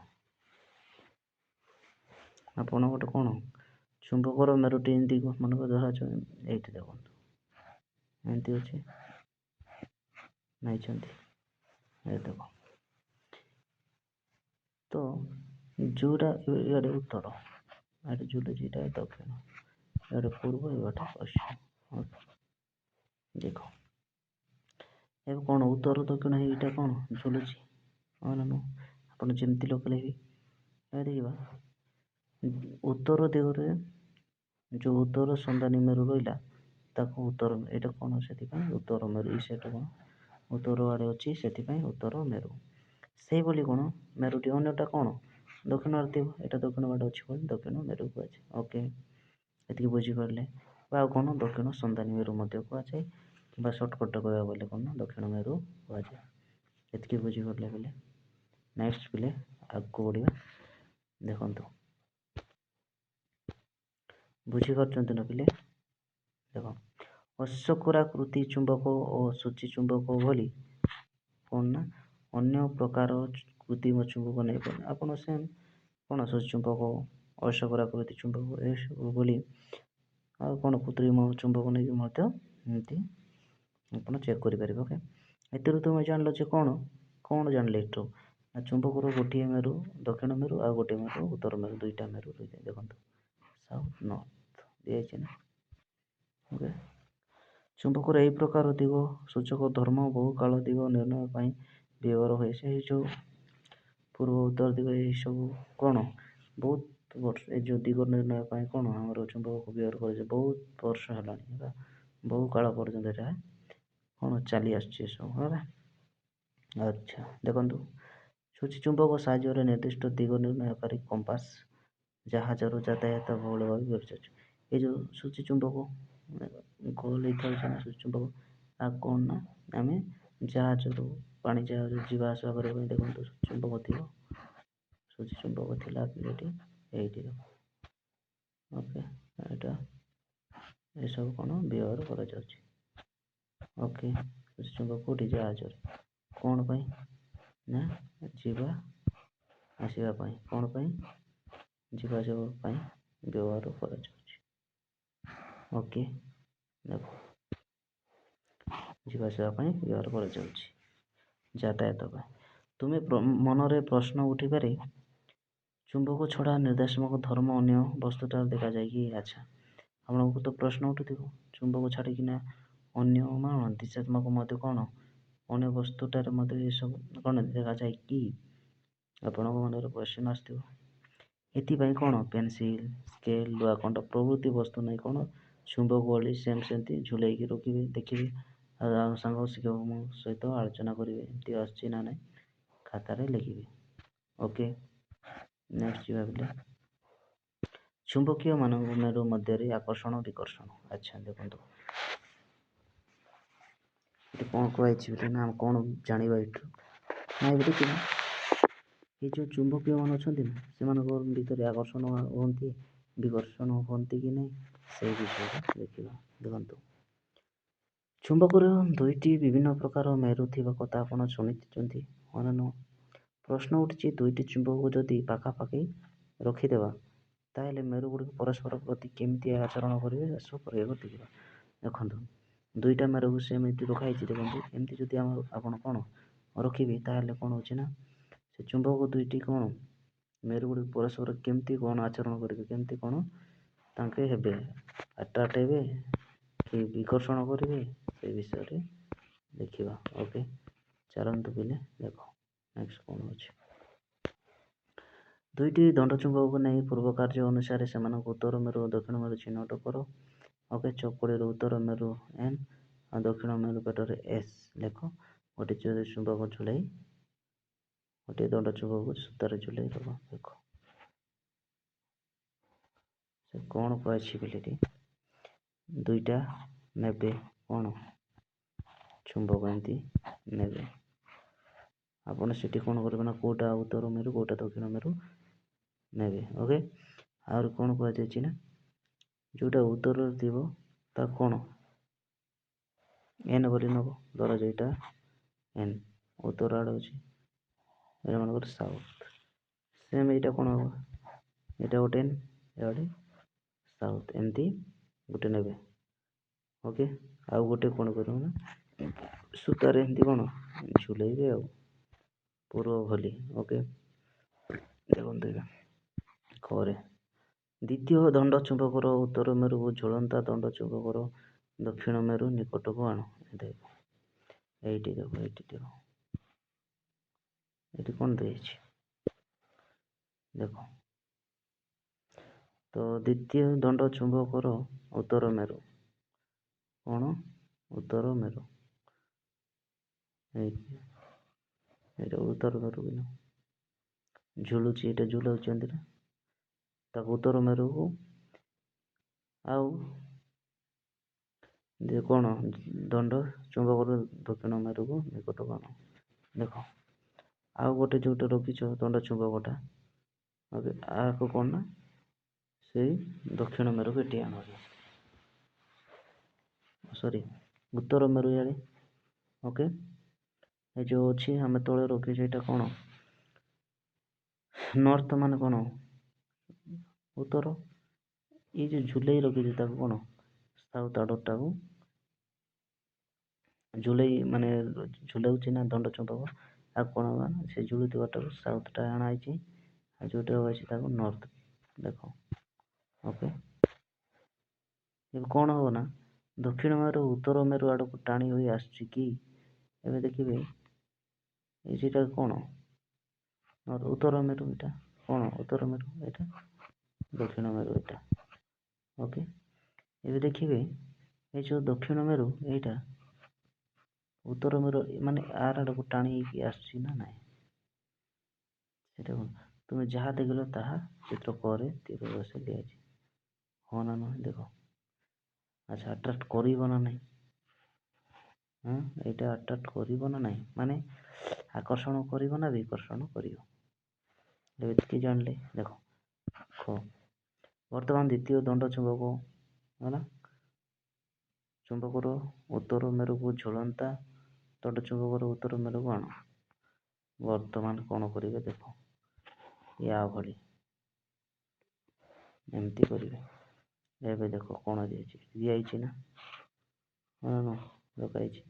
ଆପଣ ଗୋଟେ କ'ଣ ଚୁମ୍ବକର ମେରୁଟି ଏମିତି ମନେକର ଧରାଯାଉ ଏଇଠି ଦେଖନ୍ତୁ ଏମିତି ଅଛି ନେଇଛନ୍ତି ଏ ଦେଖ ତ ଯେଉଁଟା ଇଆଡ଼େ ଉତ୍ତର ଏଠି ଝୁଲୁଛି, ଏଇଟା ଦକ୍ଷିଣ, ଇଆଡ଼େ ପୂର୍ବ, ଏଇଟା ପଶ୍ଚିମ। ଦେଖ ଏବେ କ'ଣ ଉତ୍ତର ଦକ୍ଷିଣ ଏଇଟା କ'ଣ ଝୁଲୁଛି ହଁ ନା ନୁହଁ, ଆପଣ ଯେମିତି ଲଗେଇଲେ ବି ଏବେ ଦେଖିବା ଉତ୍ତର ଦିଗରେ ଯେଉଁ ଉତ୍ତର ସନ୍ଧାନୀ ମେରୁ ରହିଲା ତାକୁ ଉତ୍ତର, ଏଇଟା କ'ଣ ସେଥିପାଇଁ ଉତ୍ତର ମେରୁ, ସେଟା କ'ଣ ଉତ୍ତର ଆଡ଼େ ଅଛି ସେଥିପାଇଁ ଉତ୍ତର ମେରୁ। ସେଇଭଳି କ'ଣ ମେରୁଟି ଅନ୍ୟଟା କ'ଣ ଦକ୍ଷିଣ ଆଡ଼େ ଥିବ, ଏଇଟା ଦକ୍ଷିଣ ଆଡ଼େ ଅଛି ବୋଲି ଦକ୍ଷିଣ ମେରୁ କୁହାଯାଏ। ଓକେ ଏତିକି ବୁଝିପାରିଲେ। ବା ଆଉ କ'ଣ ଦକ୍ଷିଣ ସନ୍ଧାନୀ ମେରୁ ମଧ୍ୟ କୁହାଯାଏ, କିମ୍ବା ସର୍ଟକଟ୍ କହିବାକୁ ଗଲେ କ'ଣ ଦକ୍ଷିଣ ମେରୁ କୁହାଯାଏ। ଏତିକି ବୁଝିପାରିଲେ ପିଲେ। ନେକ୍ସଟ ପିଲେ ଆଗକୁ ବଢ଼ିବା। ଦେଖନ୍ତୁ ବୁଝିପାରୁଛନ୍ତି ନା ପିଲେ। ଦେଖ ଅଶ୍ୱକରାକୃତି ଚୁମ୍ବକ ଓ ସୂଚୀ ଚୁମ୍ବକ ଭଳି କ'ଣ ନା ଅନ୍ୟ ପ୍ରକାର କୃତ୍ରିମ ଚୁମ୍ବକ ନେଇପାରେ। ଆପଣ ସେ କ'ଣ ସୂଚୀ ଚୁମ୍ବକ, ଅଶ୍ୱକରାକୃତି ଚୁମ୍ବକ ଏସବୁ ଭଳି ଆଉ କ'ଣ କୃତ୍ରିମ ଚୁମ୍ବକ ନେଇକି ମଧ୍ୟ ଏମିତି ଆପଣ ଚେକ୍ କରିପାରିବେ। ଓକେ ଏଥିରୁ ତୁମେ ଜାଣିଲ ଯେ କ'ଣ କ'ଣ ଜାଣିଲେ ଏଠୁ ନା ଚୁମ୍ବକର ଗୋଟିଏ ମେରୁ ଦକ୍ଷିଣ ମେରୁ ଆଉ ଗୋଟିଏ ମେରୁ ଉତ୍ତର ମେରୁ, ଦୁଇଟା ମେରୁ ରହିଥାଏ। ଦେଖନ୍ତୁ ସାଉଥ ନର୍ଥ ଦିଆଯାଇଛି ନା। ଓକେ ଚୁମ୍ବକର ଏହି ପ୍ରକାର ଦିଗ ସୂଚକ ଧର୍ମ ବହୁ କାଳ ଦିଗ ନିର୍ଣ୍ଣୟ ପାଇଁ ବ୍ୟବହାର ହୁଏ। ସେଇ ଯେଉଁ ପୂର୍ବ ଉତ୍ତର ଦିଗ ଏହିସବୁ କ'ଣ ବହୁତ ବର୍ଷ ଏ ଯେଉଁ ଦିଗ ନିର୍ଣ୍ଣୟ ପାଇଁ କ'ଣ ଆମର ଚୁମ୍ବକକୁ ବ୍ୟବହାର କରାଯାଏ ବହୁତ ବର୍ଷ ହେଲାଣି ହେଲା, ବହୁ କାଳ ପର୍ଯ୍ୟନ୍ତ ଏଇଟା କ'ଣ ଚାଲି ଆସୁଛି ଏସବୁ ହେଲା। ଆଚ୍ଛା ଦେଖନ୍ତୁ ସୂଚୀ ଚୁମ୍ବକ ସାହାଯ୍ୟରେ ନିର୍ଦ୍ଦିଷ୍ଟ ଦିଗ ନିର୍ଣ୍ଣୟକାରୀ କମ୍ପାସ ଜାହାଜରୁ ଯାତାୟାତ ବହୁଳ ଭାବେ ବ୍ୟବହୃତ। ଏଇ ଯେଉଁ ସୂଚୀ ଚୁମ୍ବକ ଗୋଲ ହେଇଥାଉଛି ନା ସୂଚୀ ଚୁମ୍ବକ, ଆଉ କ'ଣ ନା ଆମେ ଜାହାଜରୁ ପାଣି ଜାହାଜରୁ ଯିବା ଆସିବା କରିବା ପାଇଁ ଦେଖନ୍ତୁ ଚୁମ୍ବକ ଥିବ, ସୂଚୀ ଚୁମ୍ବକ ଥିଲା ଏଠି ଏଇଠି। ଓକେ ଏଇଟା ଏସବୁ କ'ଣ ବ୍ୟବହାର କରାଯାଉଛି। ଓକେ ସୂଚୀ ଚୁମ୍ବକ କେଉଁଠି ଜାହାଜରେ କ'ଣ ପାଇଁ ନା ଯିବା ଆସିବା ପାଇଁ, କ'ଣ ପାଇଁ ଯିବା ଆସିବା ପାଇଁ ବ୍ୟବହାର କରାଯାଉଛି। ଓକେ ଦେଖ ଯିବା ଆସିବା ପାଇଁ ବ୍ୟବହାର କରାଯାଉଛି, ଯାତାୟାତ ପାଇଁ। ତୁମେ ମନରେ ପ୍ରଶ୍ନ ଉଠିପାରେ ଚୁମ୍ବକ ଛଡ଼ା ନିର୍ଦ୍ଦେଶାତ୍ମକ ଧର୍ମ ଅନ୍ୟ ବସ୍ତୁଠାରେ ଦେଖାଯାଏ କି? ଆଚ୍ଛା, ଆପଣଙ୍କୁ ତ ପ୍ରଶ୍ନ ଉଠୁଥିବ ଚୁମ୍ବକ ଛାଡ଼ିକିନା ଅନ୍ୟ ଦିଶାତ୍ମକ ମଧ୍ୟ କ'ଣ ଅନ୍ୟ ବସ୍ତୁଟାରେ ମଧ୍ୟ ଏସବୁ କ'ଣ ଦେଖାଯାଏ କି? ଆପଣଙ୍କ ମନରେ ପ୍ରଶ୍ନ ଆସିଥିବ। ଏଥିପାଇଁ କ'ଣ ପେନସିଲ୍, ସ୍କେଲ୍, ଲୁହାଖଣ୍ଡ ପ୍ରଭୃତି ବସ୍ତୁ ନେଇ କ'ଣ ଚୁମ୍ବକ ଭଳି ସେମିତି ଝୁଲେଇକି ରଖିବେ, ଦେଖିବେ ଆଉ ସାଙ୍ଗ ଶିକ୍ଷକଙ୍କ ସହିତ ଆଲୋଚନା କରିବେ। ଏମିତି ଆସୁଛି ନା ନାହିଁ ଖାତାରେ ଲେଖିବେ। ଓକେ, ନେକ୍ସଟ ଯିବା ପିଲା। ଚୁମ୍ବକୀୟ ମାନଙ୍କ ମେରୁ ମଧ୍ୟରେ ଆକର୍ଷଣ ବିକର୍ଷଣ। ଆଚ୍ଛା ଦେଖନ୍ତୁ ଏଠି କ'ଣ କୁହାଯାଇଛି ବୋଲି ନା ଆମେ କ'ଣ ଜାଣିବା ଏଠୁ ନା ଏବେ ଦେଖିବା ଏ ଯେଉଁ ଚୁମ୍ବକୀୟ ମାନ ଅଛନ୍ତି ନା ସେମାନଙ୍କ ଭିତରେ ଆକର୍ଷଣ ହୁଅନ୍ତି ବିକର୍ଷଣ ହୁଅନ୍ତି କି ନାହିଁ ସେଇ ବିଷୟରେ ଦେଖିବା। ଦେଖନ୍ତୁ ଚୁମ୍ବକର ଦୁଇଟି ବିଭିନ୍ନ ପ୍ରକାର ମେରୁ ଥିବା କଥା ଆପଣ ଶୁଣିଛନ୍ତି ହଁ ନା ନୁହଁ? ପ୍ରଶ୍ନ ଉଠିଛି ଦୁଇଟି ଚୁମ୍ବକକୁ ଯଦି ପାଖାପାଖି ରଖିଦେବା ତାହେଲେ ମେରୁ ଗୁଡ଼ିକ ପରସ୍ପର ପ୍ରତି କେମିତି ଆଚରଣ କରିବେ ଏସବୁ ପ୍ରୟୋଗ ଦେଖିବା। ଦେଖନ୍ତୁ ଦୁଇଟା ମେରୁକୁ ସେମିତି ରଖାହେଇଛି। ଦେଖନ୍ତୁ ଏମିତି ଯଦି ଆପଣ କ'ଣ ରଖିବେ ତାହେଲେ କ'ଣ ହେଉଛି ନା ସେ ଚୁମ୍ବକ ଦୁଇଟି କ'ଣ ମେରୁ ଗୁଡ଼ିକ ପରସ୍ପର କେମିତି କ'ଣ ଆଚରଣ କରିବେ, କେମିତି କ'ଣ ତାଙ୍କେ ହେବେ, ଆଟ୍ରାକ୍ଟ ହେବେ କି ବିକର୍ଷଣ କରିବେ ସେ ବିଷୟରେ ଦେଖିବା। ଓକେ, ଚାଲନ୍ତୁ ପିଲେ ଦେଖ ନେକ୍ସଟ କ'ଣ ଅଛି। ଦୁଇଟି ଦଣ୍ଡ ଚୁମ୍ବକକୁ ନେଇ ପୂର୍ବ କାର୍ଯ୍ୟ ଅନୁସାରେ ସେମାନଙ୍କୁ ଉତ୍ତର ମେରୁ ଓ ଦକ୍ଷିଣ ମେରୁ ଚିହ୍ନଟ କର। ଓକେ, ଚକୁଡ଼ିର ଉତ୍ତର ମେରୁ ଏନ୍ ଆଉ ଦକ୍ଷିଣ ମେରୁ ପେଟରେ ଏସ୍ ଲେଖ। ଗୋଟିଏ ଚୁମ୍ବକ ଝୁଲେଇ ଗୋଟିଏ ଦଣ୍ଡ ଚୁମ୍ବକକୁ ସୂତାରେ ଝୁଲେଇ ଦେବ। ଦେଖ ସେ କ'ଣ କୁହାଯାଇଛି ବୋଲି ଦୁଇଟା ନେବେ କ'ଣ ଚୁମ୍ବକ ଏମିତି ନେବେ। ଆପଣ ସେଠି କ'ଣ କରିବେ ନା କେଉଁଟା ଉତ୍ତର ମେରୁ କେଉଁଟା ଦକ୍ଷିଣ ମେରୁ ନେବେ। ଓକେ, ଆହୁରି କ'ଣ କୁହାଯାଇଛି ନା ଯେଉଁଟା ଉତ୍ତରରେ ଥିବ ତାକୁ କ'ଣ ଏନ୍ ବୋଲି ନେବ। ଧର ଯେଇଟା ଏନ୍ ଉତ୍ତର ଆଡ଼େ ଅଛି ଏଇଟା ମନେକର ସାଉଥ, ସେମ୍ ଏଇଟା କ'ଣ ହେବ ଏଇଟା ଗୋଟେ ଏନ୍ ଏଆଡ଼େ ସାଉଥ, ଏମିତି ଗୋଟେ ନେବେ। ଓକେ, ଆଉ ଗୋଟେ କ'ଣ କରିବ ନା ସୂତାରେ ଏମିତି କ'ଣ ଝୁଲେଇବେ ଆଉ ପୂର୍ବ ଭଳି। ଓକେ, ଦେଖନ୍ତୁ ଏବେ ଘରେ ଦ୍ୱିତୀୟ ଦଣ୍ଡ ଚୁମ୍ବକର ଉତ୍ତର ମେରୁକୁ ଝୁଲନ୍ତା ଦଣ୍ଡ ଚୁମ୍ବକର ଦକ୍ଷିଣ ମେରୁ ନିକଟକୁ ଆଣ। ଦେଖ ଏଇଠି ଦେଖ ଏଇଠି କ'ଣ ଦେଇଛି ଦେଖ। ତ ଦ୍ୱିତୀୟ ଦଣ୍ଡ ଚୁମ୍ବକର ଉତ୍ତର ମେରୁ କ'ଣ ଉତ୍ତର ମେରୁ ଏଇଟା ଉତ୍ତର ମେରୁ ଝୁଲୁଛି, ଏଇଟା ଝୁଲାଉଛନ୍ତି ନା ତାକୁ ଉତ୍ତର ମେରୁକୁ ଆଉ କ'ଣ ଦଣ୍ଡ ଚୁମ୍ବକର ଦକ୍ଷିଣ ମେରୁକୁ ନିକଟକୁ ଆଣ। ଦେଖ ଆଉ ଗୋଟେ ଯେଉଁଟା ରଖିଛ ଦଣ୍ଡ ଚୁମ୍ବକଟା ଓକେ ଆକୁ କ'ଣ ନା ସେଇ ଦକ୍ଷିଣ ମେରୁକୁ ଏଠି ଆଣ, ସରି ଉତ୍ତର ମେରୁ ଇଆଡ଼େ। ଓକେ, ଏ ଯେଉଁ ଅଛି ଆମେ ତଳେ ରଖିଛୁ ଏଇଟା କ'ଣ ନର୍ଥ ମାନେ କ'ଣ ଉତ୍ତର, ଏଇ ଯେଉଁ ଝୁଲେଇ ରଖିଛୁ ତାକୁ କ'ଣ ସାଉଥ ଆଡ଼ଟାକୁ ଝୁଲେଇ ମାନେ ଝୁଲାଉଛି ନା ଦଣ୍ଡ ଚୁମ୍ବକ ଆଉ କ'ଣ ହବ ନା ସେ ଝୁଲୁଥିବାଟାକୁ ସାଉଥଟା ଆଣା ହେଇଛି ଆଉ ଯେଉଁଟା ଅଛି ତାକୁ ନର୍ଥ। ଦେଖ ଓକେ, ଏବେ କ'ଣ ହବ ନା ଦକ୍ଷିଣ ମେରୁ ଉତ୍ତର ମେରୁ ଆଡ଼କୁ ଟାଣି ହୋଇ ଆସୁଛି କି? ଏବେ ଦେଖିବେ ଏଇଟା କ'ଣ ଉତ୍ତର ମେରୁ, ଏଇଟା କ'ଣ ଉତ୍ତର ମେରୁ, ଏଇଟା ଦକ୍ଷିଣ ମେରୁ ଏଇଟା। ଓକେ, ଏବେ ଦେଖିବେ ଏ ଯେଉଁ ଦକ୍ଷିଣ ମେରୁ ଏଇଟା ଉତ୍ତର ମେରୁ ମାନେ ଆର ଆଡ଼କୁ ଟାଣି ହେଇକି ଆସୁଛି ନା ନାହିଁ ସେଟା ତୁମେ ଯାହା ଦେଖିଲ ତାହା ଚିତ୍ର ପରେ ତୀର ବସେ ଦିଆଯାଇଛି ହଁ ନା ନୁହେଁ। ଦେଖ ଆଚ୍ଛା ଆଟ୍ରାକ୍ଟ କରିବ ନା ନାହିଁ, ହଁ ଏଇଟା ଆଟ୍ରାକ୍ଟ କରିବ ନା ନାହିଁ ମାନେ ଆକର୍ଷଣ କରିବ ନା ବିକର୍ଷଣ କରିବ, ଏତିକି ଜାଣିଲେ। ଦେଖ ବର୍ତ୍ତମାନ ଦ୍ୱିତୀୟ ଦଣ୍ଡ ଚୁମ୍ବକ ହେଲା ଚୁମ୍ବକର ଉତ୍ତର ମେରୁକୁ ଝୁଲନ୍ତା ଦଣ୍ଡ ଚୁମ୍ବକର ଉତ୍ତର ମେରୁକୁ ଆଣ। ବର୍ତ୍ତମାନ କ'ଣ କରିବେ ଦେଖ ୟା ଭଳି ଏମିତି କରିବେ। ଏବେ ଦେଖ କ'ଣ ଦିଆଯାଇଛି ନା ହଁ ନା ନ ରଖାଯାଇଛି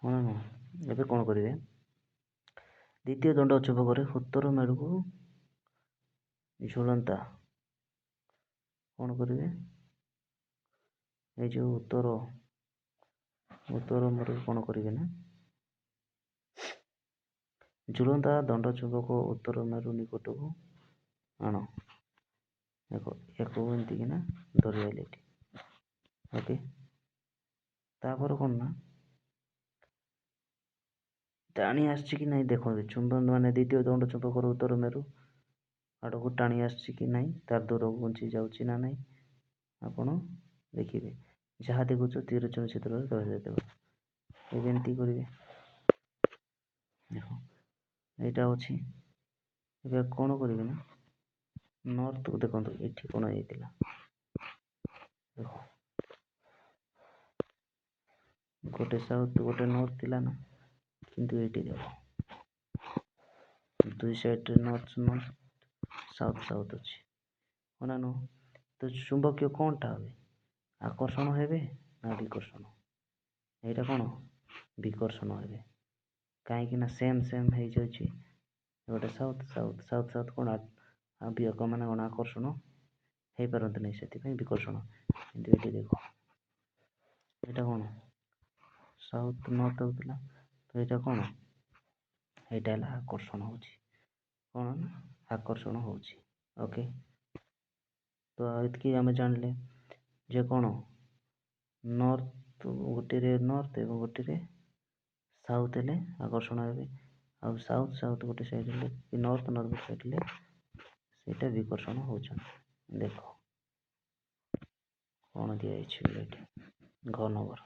ହଁ ନା ନ। ଏବେ କ'ଣ କରିବେ ଦ୍ୱିତୀୟ ଦଣ୍ଡ ଚୁମ୍ବକରେ ଉତ୍ତର ମେରୁକୁ ଝୁଲନ୍ତା କ'ଣ କରିବେ? ଏଇ ଯେଉଁ ଉତ୍ତର ମେରୁକୁ କ'ଣ କରିବେ ନା ଝୁଲନ୍ତା ଦଣ୍ଡ ଚୁମ୍ବକ ଉତ୍ତର ମେରୁ ନିକଟକୁ ଆଣ। ଦେଖ ୟାକୁ ଏମିତିକିନା ଧରିଆଇଲେ ଏଠି। ଓକେ, ତାପରେ କ'ଣ ନା ଟାଣି ଆସିଛି କି ନାହିଁ ଦେଖନ୍ତୁ। ଚୁମ୍ବନ ମାନେ ଦ୍ୱିତୀୟ ଦଣ୍ଡ ଚୁମ୍ବକର ଉତ୍ତର ମେରୁ ଆଡ଼କୁ ଟାଣି ଆସିଛି କି ନାହିଁ, ତାର ଦୂରକୁ ଘୁଞ୍ଚି ଯାଉଛି ନା ନାହିଁ ଆପଣ ଦେଖିବେ। ଯାହା ଦେଖୁଛ ତୀର ଚିହ୍ନ ଚିତ୍ରରେ ଧରିଦେବ। ଏବେ ଏମିତି କରିବେ। ଦେଖ ଏଇଟା ଅଛି। ଏବେ କ'ଣ କରିବେ ନା ନର୍ଥକୁ ଦେଖନ୍ତୁ ଏଠି କ'ଣ ହେଇଥିଲା। ଦେଖ ଗୋଟେ ସାଉଥ ଗୋଟେ ନର୍ଥ ଥିଲା ନା, କିନ୍ତୁ ଏଇଠି ଦେଖ ଦୁଇ ସାଇଡ଼ରେ ନର୍ଥ ସାଉଥ ଅଛି। ନା ନୁହଁ? ତ ଚୁମ୍ବକୀୟ କ'ଣଟା হবে? ଆକର୍ଷଣ ହେବେ ନା ବିକର୍ଷଣ? ଏଇଟା କ'ଣ ବିକର୍ଷଣ ହେବେ, କାହିଁକି ନା ସେମ୍ ହେଇଯାଉଛି। ଗୋଟେ ସାଉଥ କ'ଣ ମାନେ କ'ଣ ଆକର୍ଷଣ ହେଇପାରନ୍ତି ନାହିଁ, ସେଥିପାଇଁ ବିକର୍ଷଣ। କିନ୍ତୁ ଏଠି ଦେଖ ଏଇଟା କ'ଣ ସାଉଥ ନର୍ଥ ହେଉଥିଲା, ତ ଏଇଟା କ'ଣ ଏଇଟା ହେଲା ଆକର୍ଷଣ ହେଉଛି। କ'ଣ ନା ଆକର୍ଷଣ ହେଉଛି। ଓକେ, ତ ଏତିକି ଆମେ ଜାଣିଲେ ଯେ କ'ଣ ନର୍ଥ ଗୋଟିରେ ନର୍ଥ ଏବଂ ଗୋଟିରେ ସାଉଥ ହେଲେ ଆକର୍ଷଣ ହେବେ, ଆଉ ସାଉଥ ଗୋଟେ ସାଇଡ଼ ହେଲେ କି ନର୍ଥ ଗୋଟେ ସାଇଡ଼ ହେଲେ ସେଇଟା ବିକର୍ଷଣ ହେଉଛନ୍ତି। ଦେଖ କ'ଣ ଦିଆଯାଇଛି ଏଠି ଘ ନମ୍ବର।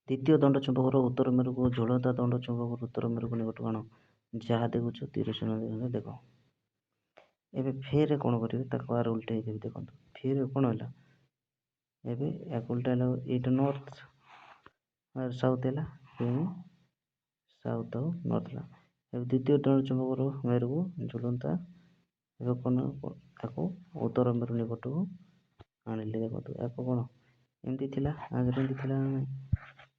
ଦ୍ୱିତୀୟ ଦଣ୍ଡ ଚୁମ୍ବକର ଉତ୍ତର ମେରୁକୁ ଝୁଲନ୍ତା ଦଣ୍ଡ ଚୁମ୍ବକର ଉତ୍ତର ମେରୁକୁ ନିକଟକୁ ଆଣ। ଯାହା ଦେଖୁଛ ତୀର ଚିହ୍ନ ଦେଖ। ଏବେ ଫେରେ କ'ଣ କରିବେ, ତାକୁ ଆର ଉଲ୍ଟେଇ ଦେବେ। ଦେଖନ୍ତୁ ଫେରେ କ'ଣ ହେଲା, ଏବେ ୟାକୁ ଉଲ୍ଟା ହେଲା। ଏଇଟା ନର୍ଥ ସାଉଥ ହେଲା, ପୁଣି ସାଉଥ ଆଉ ନର୍ଥ ହେଲା। ଏବେ ଦ୍ୱିତୀୟ ଦଣ୍ଡ ଚୁମ୍ବକର ମେରୁକୁ ଝୁଲନ୍ତା ଏବେ କ'ଣ ତାକୁ ଉତ୍ତର ମେରୁ ନିକଟକୁ ଆଣିଲେ। ଦେଖନ୍ତୁ ୟାକୁ କ'ଣ ଏମିତି ଥିଲା, ଆଗରେ ଏମିତି ଥିଲା ନା ନାହିଁ?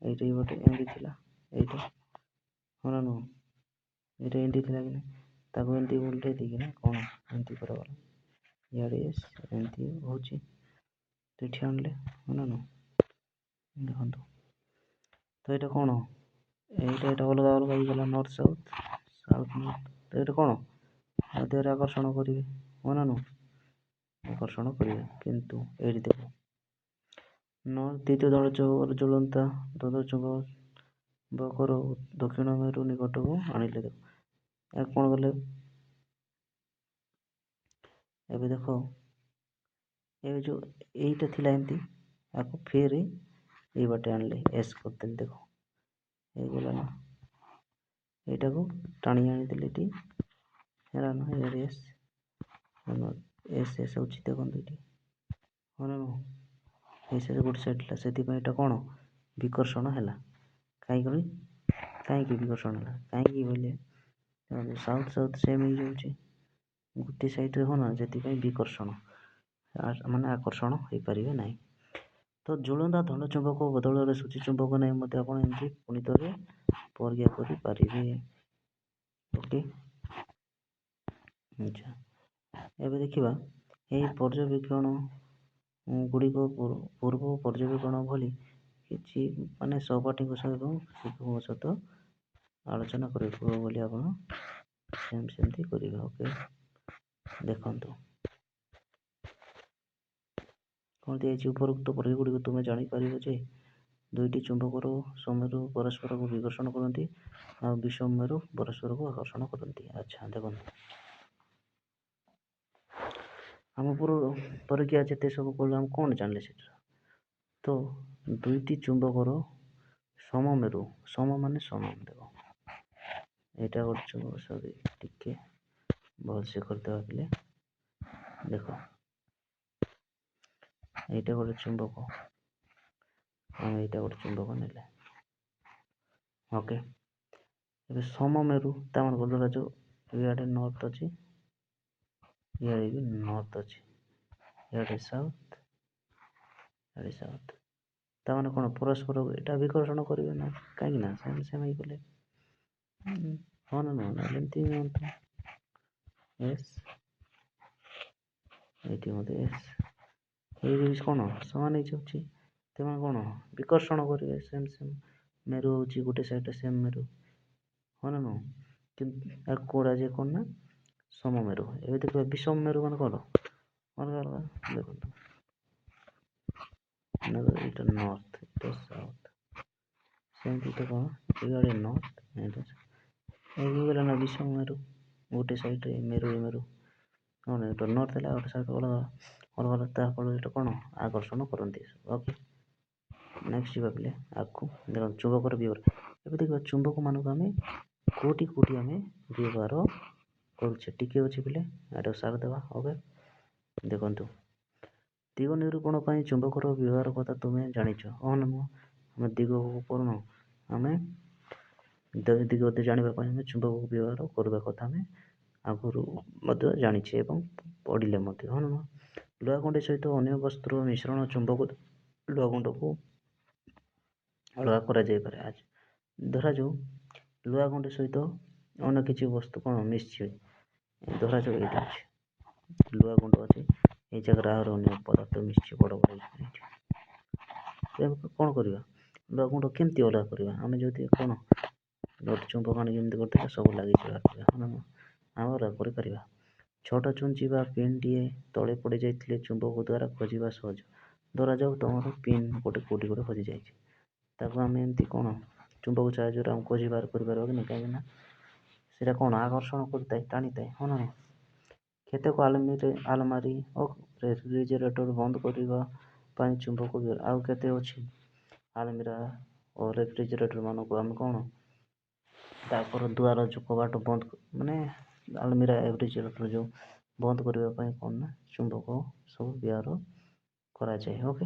ଏଇଟା ଗୋଟେ ଏମିତି ଥିଲା, ଏଇଟା ହଁ ନା ନୁହଁ? ଏଇଟା ଏମିତି ଥିଲା କି ନାହିଁ? ତାକୁ ଏମିତି ଉଲ୍ଟେଇ ଦେଇକିନା କ'ଣ ଏମିତି କରାଗଲା। ଇଆଡ଼େ ଏମିତି ହେଉଛି, ତ ଏଠି ଆଣିଲେ ହଁ ନା ନୁହଁ? ଦେଖନ୍ତୁ ତ ଏଇଟା କ'ଣ ଏଇଟା ଅଲଗା ହେଇଗଲା, ନର୍ଥ ସାଉଥ ନର୍ଥ। ତ ଏଇଟା କ'ଣ ମଧ୍ୟରେ ଆକର୍ଷଣ କରିବେ ହଁ ନା ନୁହଁ? ଆକର୍ଷଣ କରିବେ। କିନ୍ତୁ ଏଇଠି ଦେଖ ଦ୍ୱିତୀୟ ଦଣ୍ଡ ଚୁମ୍ବକର ଝୁଲନ୍ତା ଦଣ୍ଡ ଚୁମ୍ବକର ଦକ୍ଷିଣ ମେରୁ ନିକଟକୁ ଆଣିଲେ। ଦେଖ ଏହା କ'ଣ କଲେ, ଏବେ ଦେଖ ଏବେ ଯେଉଁ ଏଇଟା ଥିଲା ଏମିତି, ଆକୁ ଫେରେ ଏଇ ବାଟେ ଆଣିଲେ, ଏସ୍ କରିଦେଲେ। ଦେଖ ହେଇଗଲା ନା, ଏଇଟାକୁ ଟାଣି ଆଣିଦେଲେ ଏଠି ହେଲା ନା, ଇଆଡ଼େ ଏସ୍ ହେଉଛି। ଦେଖନ୍ତୁ ଏଠି ହଁ ନା ନୁହଁ? ଏଇ ଗୋଟେ ସାଇଡ଼ ଥିଲା, ସେଥିପାଇଁ ଏଇଟା କ'ଣ ବିକର୍ଷଣ ହେଲା। କାହିଁକି ବିକର୍ଷଣ ହେଲା? କାହିଁକି ବୋଇଲେ ସାଉଥ ସେମ୍ ହେଇଯାଉଛି ଗୋଟେ ସାଇଡ଼ରେ, ହଁ ନା? ସେଥିପାଇଁ ବିକର୍ଷଣ ମାନେ ଆକର୍ଷଣ ହେଇପାରିବେ ନାହିଁ। ତ ଝୁଲନ୍ତା ଦଣ୍ଡ ଚୁମ୍ବକ ବଦଳରେ ସୂଚି ଚୁମ୍ବକ ନେଇ ମଧ୍ୟ ଆପଣ ଏମିତି ପୁଣି ଥରେ ପରୀକ୍ଷା କରିପାରିବେ। ଓକେ, ଆଚ୍ଛା ଏବେ ଦେଖିବା ଏହି ପର୍ଯ୍ୟବେକ୍ଷଣ ଗୁଡ଼ିକ ପୂର୍ବ ପର୍ଯ୍ୟବେକ୍ଷଣ ଭଳି କିଛି ମାନେ ସହପାଠୀଙ୍କ ସହ ଏବଂ ଶିକ୍ଷକଙ୍କ ସହିତ ଆଲୋଚନା କରିବ ବୋଲି ଆପଣ ସେମିତି କରିବେ। ଓକେ, ଦେଖନ୍ତୁ କ'ଣ ଦିଆଯାଇଛି। ଉପରୋକ୍ତ ପରୀକ୍ଷା ଗୁଡ଼ିକ ତୁମେ ଜାଣିପାରିବ ଯେ ଦୁଇଟି ଚୁମ୍ବକର ସମେରୁ ପରସ୍ପରକୁ ବିକର୍ଷଣ କରନ୍ତି ଆଉ ବିଷମରୁ ପରସ୍ପରକୁ ଆକର୍ଷଣ କରନ୍ତି। ଆଚ୍ଛା ଦେଖନ୍ତୁ, ଆମ ପରୀକ୍ଷା ଯେତେ ସବୁ କଲୁ ଆମେ କ'ଣ ଜାଣିଲେ ସେଟା? ତ ଦୁଇଟି ଚୁମ୍ବକର ସମମେରୁ, ସମ ମାନେ ସମାନ। ଦେଖ ଏଇଟା ଗୋଟେ ଚୁମ୍ବକ, ସରି ଟିକେ ଭଲସେ କରିଦେବା ପିଲେ। ଦେଖ ଏଇଟା ଗୋଟେ ଚୁମ୍ବକ, ଆମେ ଏଇଟା ଗୋଟେ ଚୁମ୍ବକ ନେଲେ। ଓକେ, ଏବେ ସମମେରୁ ତା ମାନେ ବଦଳ ଯେଉଁ ଇଆଡ଼େ ନର୍ଥ ଅଛି, ଇଆଡ଼େ ବି ନର୍ଥ ଅଛି, ଇଆଡ଼େ ସାଉଥ, ଇଆଡ଼େ ସାଉଥ। ତାମାନେ କ'ଣ ପରସ୍ପର ଏଇଟା ବିକର୍ଷଣ କରିବେ ନା, କାହିଁକି ନା ସେମ୍ ସେମ୍ ହେଇଗଲେ। ହଁ ନା ନୁହଁ, ନହେଲେ ଏମିତି ନିଅନ୍ତୁ ଏସ୍, ଏଇଠି ମଧ୍ୟ ଏସ୍, ଏଇ ଜିନିଷ କ'ଣ ସମାନ ହେଇଯାଉଛି। ସେମାନେ କ'ଣ ବିକର୍ଷଣ କରିବେ, ସେମ୍ ସେମ୍ ମେରୁ ହେଉଛି ଗୋଟେ ସାଇଡ଼୍ରେ ସେମ୍ ମେରୁ, ହଁ ନା ନୁହଁ। କିନ୍ତୁ ଆକୁ କୁହାଯାଏ କ'ଣ ନା ସମମେରୁ। ଏବେ ଦେଖିବା ବିଷମ ମେରୁ ମାନେ କ'ଣ ଅଲଗା ଅଲଗା। ଦେଖନ୍ତୁ ଏଇଟା ନର୍ଥ, ଏଇଟା ସାଉଥ, ସେମିତି ଏଇଟା କ'ଣ ଏଇଆଡ଼େ ନର୍ଥ, ଏଇଟା ହେଇଗଲା ନା ବିଷମ ମେରୁ। ଗୋଟେ ସାଇଡ଼୍ରେ ମେରୁ କ'ଣ ଏଇଟା ନର୍ଥ ହେଲା, ଗୋଟେ ସାଇଡ଼୍ ଅଲଗା ଅଲଗା, ତା ଫଳରେ ଏଇଟା କ'ଣ ଆକର୍ଷଣ କରନ୍ତି। ଓକେ, ନେକ୍ସଟ ଯିବା ପିଲେ ଆଗକୁ। ଦେଖନ୍ତୁ ଚୁମ୍ବକର ବ୍ୟବହାର। ଏବେ ଦେଖିବା ଚୁମ୍ବକମାନଙ୍କୁ ଆମେ କେଉଁଠି ଆମେ ବ୍ୟବହାର କରୁଛେ, ଟିକେ ଅଛି ପିଲେ ଏଇଟାକୁ ସାରିଦେବା। ଓକେ, ଦେଖନ୍ତୁ ଦିଗ ନିରୂପଣ ପାଇଁ ଚୁମ୍ବକର ବ୍ୟବହାର କଥା ତୁମେ ଜାଣିଛ, ହଁ ନା ନୁହଁ। ଆମେ ଦିଗକୁ କରୁନ, ଆମେ ଦିଗ ଜାଣିବା ପାଇଁ ଆମେ ଚୁମ୍ବକକୁ ବ୍ୟବହାର କରିବା କଥା ଆମେ ଆଗରୁ ମଧ୍ୟ ଜାଣିଛେ ଏବଂ ପଢ଼ିଲେ ମଧ୍ୟ, ହଁ ନା ନୁହଁ। ଲୁହା କଣ୍ଢେଇ ସହିତ ଅନ୍ୟ ବସ୍ତୁର ମିଶ୍ରଣ ଚୁମ୍ବକ ଲୁହା ଗୁଣ୍ଡକୁ ଅଲଗା କରାଯାଇପାରେ। ଧରାଯାଉ ଲୁହା କଣ୍ଢେଇ ସହିତ ଅନ୍ୟ କିଛି ବସ୍ତୁ କ'ଣ ମିଶିଛି, ଧରାଯାଉ ଏଇଟା ଅଛି ଲୁହା ଗୁଣ୍ଡ ଅଛି, ଏଇ ଜାଗାରେ ଆହୁରି ଅନ୍ୟ ପଦାର୍ଥ ମିଶିଛି ବଡ଼ ବଡ଼ ହେଇଛି। କ'ଣ କରିବା, ଲୁହା ଗୁଣ୍ଡ କେମିତି ଅଲଗା କରିବା। ଆମେ ଯଦି କ'ଣ ଗୋଟେ ଚୁମ୍ବକ ଆଣିକି ଏମିତି କରିଦେଲେ ସବୁ ଲାଗିଯିବା, ଆମେ ଅଲଗା କରିପାରିବା। ଛୋଟ ଛୁଞ୍ଚି ବା ପିନ୍ଟିଏ ତଳେ ପଡ଼ିଯାଇଥିଲେ ଚୁମ୍ବକ ଦ୍ୱାରା ଖୋଜିବା ସହଜ। ଧରାଯାଉ ତୁମର ପିନ୍ ଗୋଟେ କେଉଁଠି ଗୋଟେ ହଜିଯାଇଛି, ତାକୁ ଆମେ ଏମିତି କ'ଣ ଚୁମ୍ବକ ସାହାଯ୍ୟରେ ଆମେ ଖୋଜି ବାହାର କରିପାରିବା କି ନାହିଁ, କାହିଁକି ନା ସେଇଟା କ'ଣ ଆକର୍ଷଣ କରିଥାଏ, ଟାଣିଥାଏ, ହଁ ନା ନାହିଁ। କେତେକ ଆଲମାରି ଓ ରେଫ୍ରିଜରେଟର ବନ୍ଦ କରିବା ପାଇଁ ଚୁମ୍ବକ ବ୍ୟବହାର। ଆଉ କେତେ ଅଛି ଆଲମିରା ଓ ରେଫ୍ରିଜରେଟର ମାନଙ୍କୁ ଆମେ କ'ଣ ତାଙ୍କର ଦୁଆର ଯେଉଁ କବାଟ ବନ୍ଦ, ମାନେ ଆଲମିରା ରେଫ୍ରିଜରେଟର ଯେଉଁ ବନ୍ଦ କରିବା ପାଇଁ କ'ଣ ନା ଚୁମ୍ବକ ସବୁ ବ୍ୟବହାର କରାଯାଏ। ଓକେ,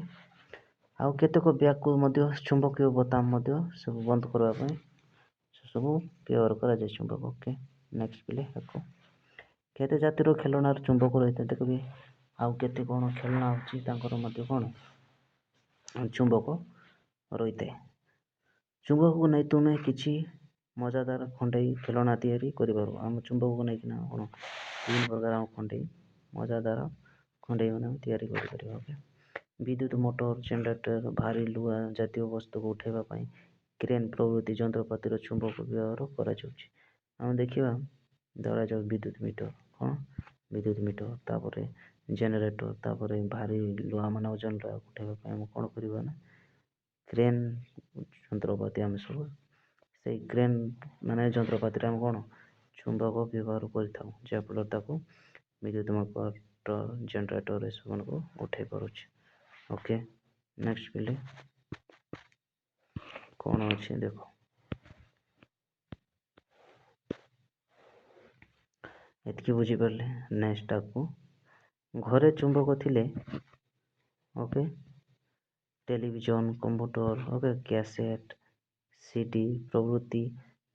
ଆଉ କେତେକ ବ୍ୟାଗକୁ ମଧ୍ୟ ଚୁମ୍ବକୀୟ ବୋତାମ ମଧ୍ୟ ସବୁ ବନ୍ଦ କରିବା ପାଇଁ ସେସବୁ ବ୍ୟବହାର କରାଯାଏ ଚୁମ୍ବକ। ଓକେ, ନେକ୍ସଟ ପିଲେ ଆକୁ କେତେ ଜାତିର ଖେଳଣାର ଚୁମ୍ବକ ରହିଥାଏ। ଦେଖିବେ ଆଉ କେତେ କ'ଣ ଖେଳଣା ହେଉଛି ତାଙ୍କର ମଧ୍ୟ କ'ଣ ଚୁମ୍ବକ ରହିଥାଏ। ଚୁମ୍ବକକୁ ନେଇ ତୁମେ କିଛି ମଜାଦାର ଖଣ୍ଡେଇ ଖେଳଣା ତିଆରି କରିପାରିବ। ଆମ ଚୁମ୍ବକକୁ ନେଇକିନା କ'ଣ ବିଭିନ୍ନ ପ୍ରକାର ଆମ ମଜାଦାର ଖଣ୍ଡେଇ ମାନେ ତିଆରି କରିପାରିବା। ଓକେ, ବିଦ୍ୟୁତ ମୋଟର, ଜେନେରେଟର, ଭାରୀ ଲୁହା ଜାତୀୟ ବସ୍ତୁକୁ ଉଠାଇବା ପାଇଁ କ୍ରେନ୍ ପ୍ରଭୃତି ଯନ୍ତ୍ରପାତିର ଚୁମ୍ବକ ବ୍ୟବହାର କରାଯାଉଛି। ଆମେ ଦେଖିବା ଧରାଯାଉ ବିଦ୍ୟୁତ ମିଟର, ତାପରେ ଜେନେରେଟର, ତାପରେ ଭାରୀ ଲୁହା ମାନେ ଓଜନ ଉଠାଇବା ପାଇଁ ଆମେ କ'ଣ କରିବା ନା କ୍ରେନ୍ ଯନ୍ତ୍ରପାତି, ଆମେ ସବୁ ସେଇ କ୍ରେନ୍ ମାନେ ଯନ୍ତ୍ରପାତିରେ ଆମେ କ'ଣ ଚୁମ୍ବକ ବ୍ୟବହାର କରିଥାଉ, ଯାହାଫଳରେ ତାକୁ ବିଦ୍ୟୁତ ମୋଟର, ଜେନେରେଟର ଏସବୁମାନଙ୍କୁ ଉଠାଇ ପାରୁଛି। ଓକେ, ନେକ୍ସଟ ପିଲେ କ'ଣ ଅଛି ଦେଖ, ଏତିକି ବୁଝିପାରିଲେ। ନେକ୍ସଟ ଆଗକୁ ଘରେ ଚୁମ୍ବକ ଥିଲେ, okay, television, computer, okay, cassette, CD ପ୍ରଭୃତି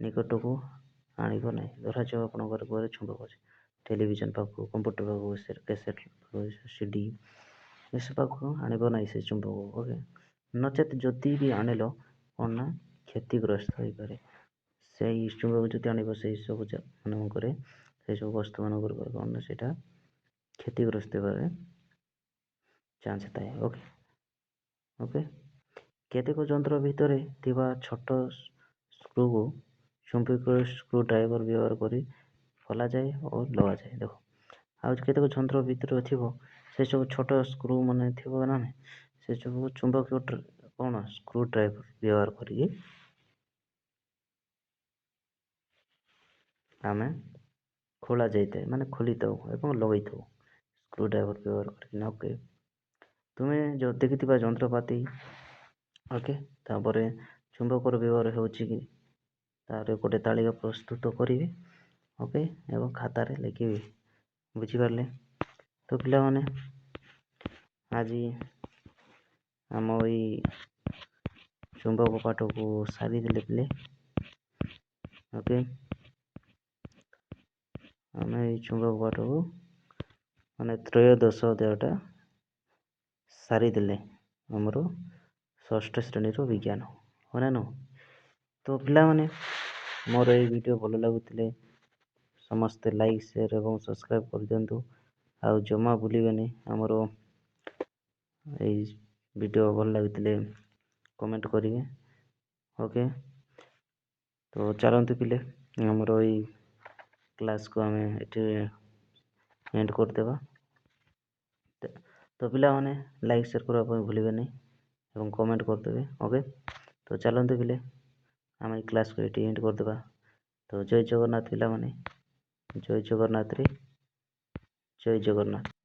ନିକଟକୁ ଆଣିବ ନାହିଁ। ଧରାଯାଉ ଆପଣଙ୍କର ଘରେ ଚୁମ୍ବକ ଅଛି, ଟେଲିଭିଜନ ପାଖକୁ, କମ୍ପ୍ୟୁଟର ପାଖକୁ, କ୍ୟାସେଟ୍ ସିଡି ଏସବୁ ପାଖକୁ ଆଣିବ ନାହିଁ ସେ ଚୁମ୍ବକ। ଓକେ, ନଚେତ୍ ଯଦି ବି ଆଣିଲ କ'ଣ ନା କ୍ଷତିଗ୍ରସ୍ତ ହୋଇପାରେ। ସେଇ ଚୁମ୍ବକ ଯଦି ଆଣିବ ସେଇ ସବୁ ମାନଙ୍କରେ, ସେଇ ସବୁ ବସ୍ତୁ ମାନଙ୍କର କ'ଣ ନା ସେଇଟା କ୍ଷତିଗ୍ରସ୍ତ ହେବାରେ ଚାନ୍ସ ଥାଏ। ଓକେ, କେତେକ ଯନ୍ତ୍ର ଭିତରେ ଥିବା ଛୋଟ ସ୍କ୍ରୁକୁ ଚୁମ୍ବକୀୟ ସ୍କ୍ରୁ ଡ୍ରାଇଭର ବ୍ୟବହାର କରି ଖୋଲାଯାଏ ଓ ଲଗାଯାଏ। ଦେଖ, ଆଉ କେତେକ ଯନ୍ତ୍ର ଭିତରେ ଥିବ ସେ ସବୁ ଛୋଟ ସ୍କ୍ରୁ ମାନେ ଥିବ ନା, ସେ ସବୁ ଚୁମ୍ବକୀୟ କ'ଣ ସ୍କ୍ରୁ ଡ୍ରାଇଭର ବ୍ୟବହାର କରିକି ଆମେ ଖୋଲା ଯାଇଥାଏ, ମାନେ ଖୋଲିଥାଉ ଏବଂ ଲଗେଇଥାଉ ସ୍କ୍ରୁ ଡ୍ରାଇଭର ବ୍ୟବହାର କରିକିନା। ଓକେ, ତୁମେ ଯେଉଁ ଦେଖିଥିବା ଯନ୍ତ୍ରପାତି, ଓକେ, ତାପରେ ଚୁମ୍ବକର ବ୍ୟବହାର ହେଉଛି କି ତାର ଗୋଟେ ତାଲିକା ପ୍ରସ୍ତୁତ କରିବେ। ଓକେ, ଏବଂ ଖାତାରେ ଲେଖିବେ। ବୁଝିପାରିଲେ ତ ପିଲାମାନେ, ଆଜି ଆମ ଏଇ ଚୁମ୍ବକ ପାଠକୁ ସାରିଦେଲେ ପିଲେ। ଓକେ, ଆମେ ଏଇ ଚୁମ୍ବକ ପାଠକୁ ମାନେ ତ୍ରୟୋଦଶ ଅଧ୍ୟାୟଟା ସାରିଦେଲେ ଆମର ଷଷ୍ଠ ଶ୍ରେଣୀର ବିଜ୍ଞାନ ହଁ ନା ନୁହଁ? ତ ପିଲାମାନେ ମୋର ଏଇ ଭିଡ଼ିଓ ଭଲ ଲାଗୁଥିଲେ ସମସ୍ତେ ଲାଇକ୍ ସେୟାର ଏବଂ ସବସ୍କ୍ରାଇବ୍ କରିଦିଅନ୍ତୁ। ଆଉ ଜମା ଭୁଲିବେନି ଆମର ଏଇ ଭିଡ଼ିଓ ଭଲ ଲାଗିଥିଲେ କମେଣ୍ଟ କରିବେ। ଓକେ, ତ ଚାଲନ୍ତୁ ପିଲେ ଆମର ଏଇ କ୍ଲାସ୍କୁ ଆମେ ଏଠି ଏଣ୍ଡ କରିଦେବା। ତ ପିଲାମାନେ ଲାଇକ୍ ସେୟାର କରିବା ପାଇଁ ଭୁଲିବେନି ଏବଂ କମେଣ୍ଟ କରିଦେବେ। ଓକେ, ତ ଚାଲନ୍ତୁ ପିଲେ ଆମେ ଏଇ କ୍ଲାସ୍କୁ ଏଠି ଏଣ୍ଡ କରିଦେବା। ତ ଜୟ ଜଗନ୍ନାଥ ପିଲାମାନେ, ଜୟ ଜଗନ୍ନାଥରେ ଜୟ ଜଗନ୍ନାଥ।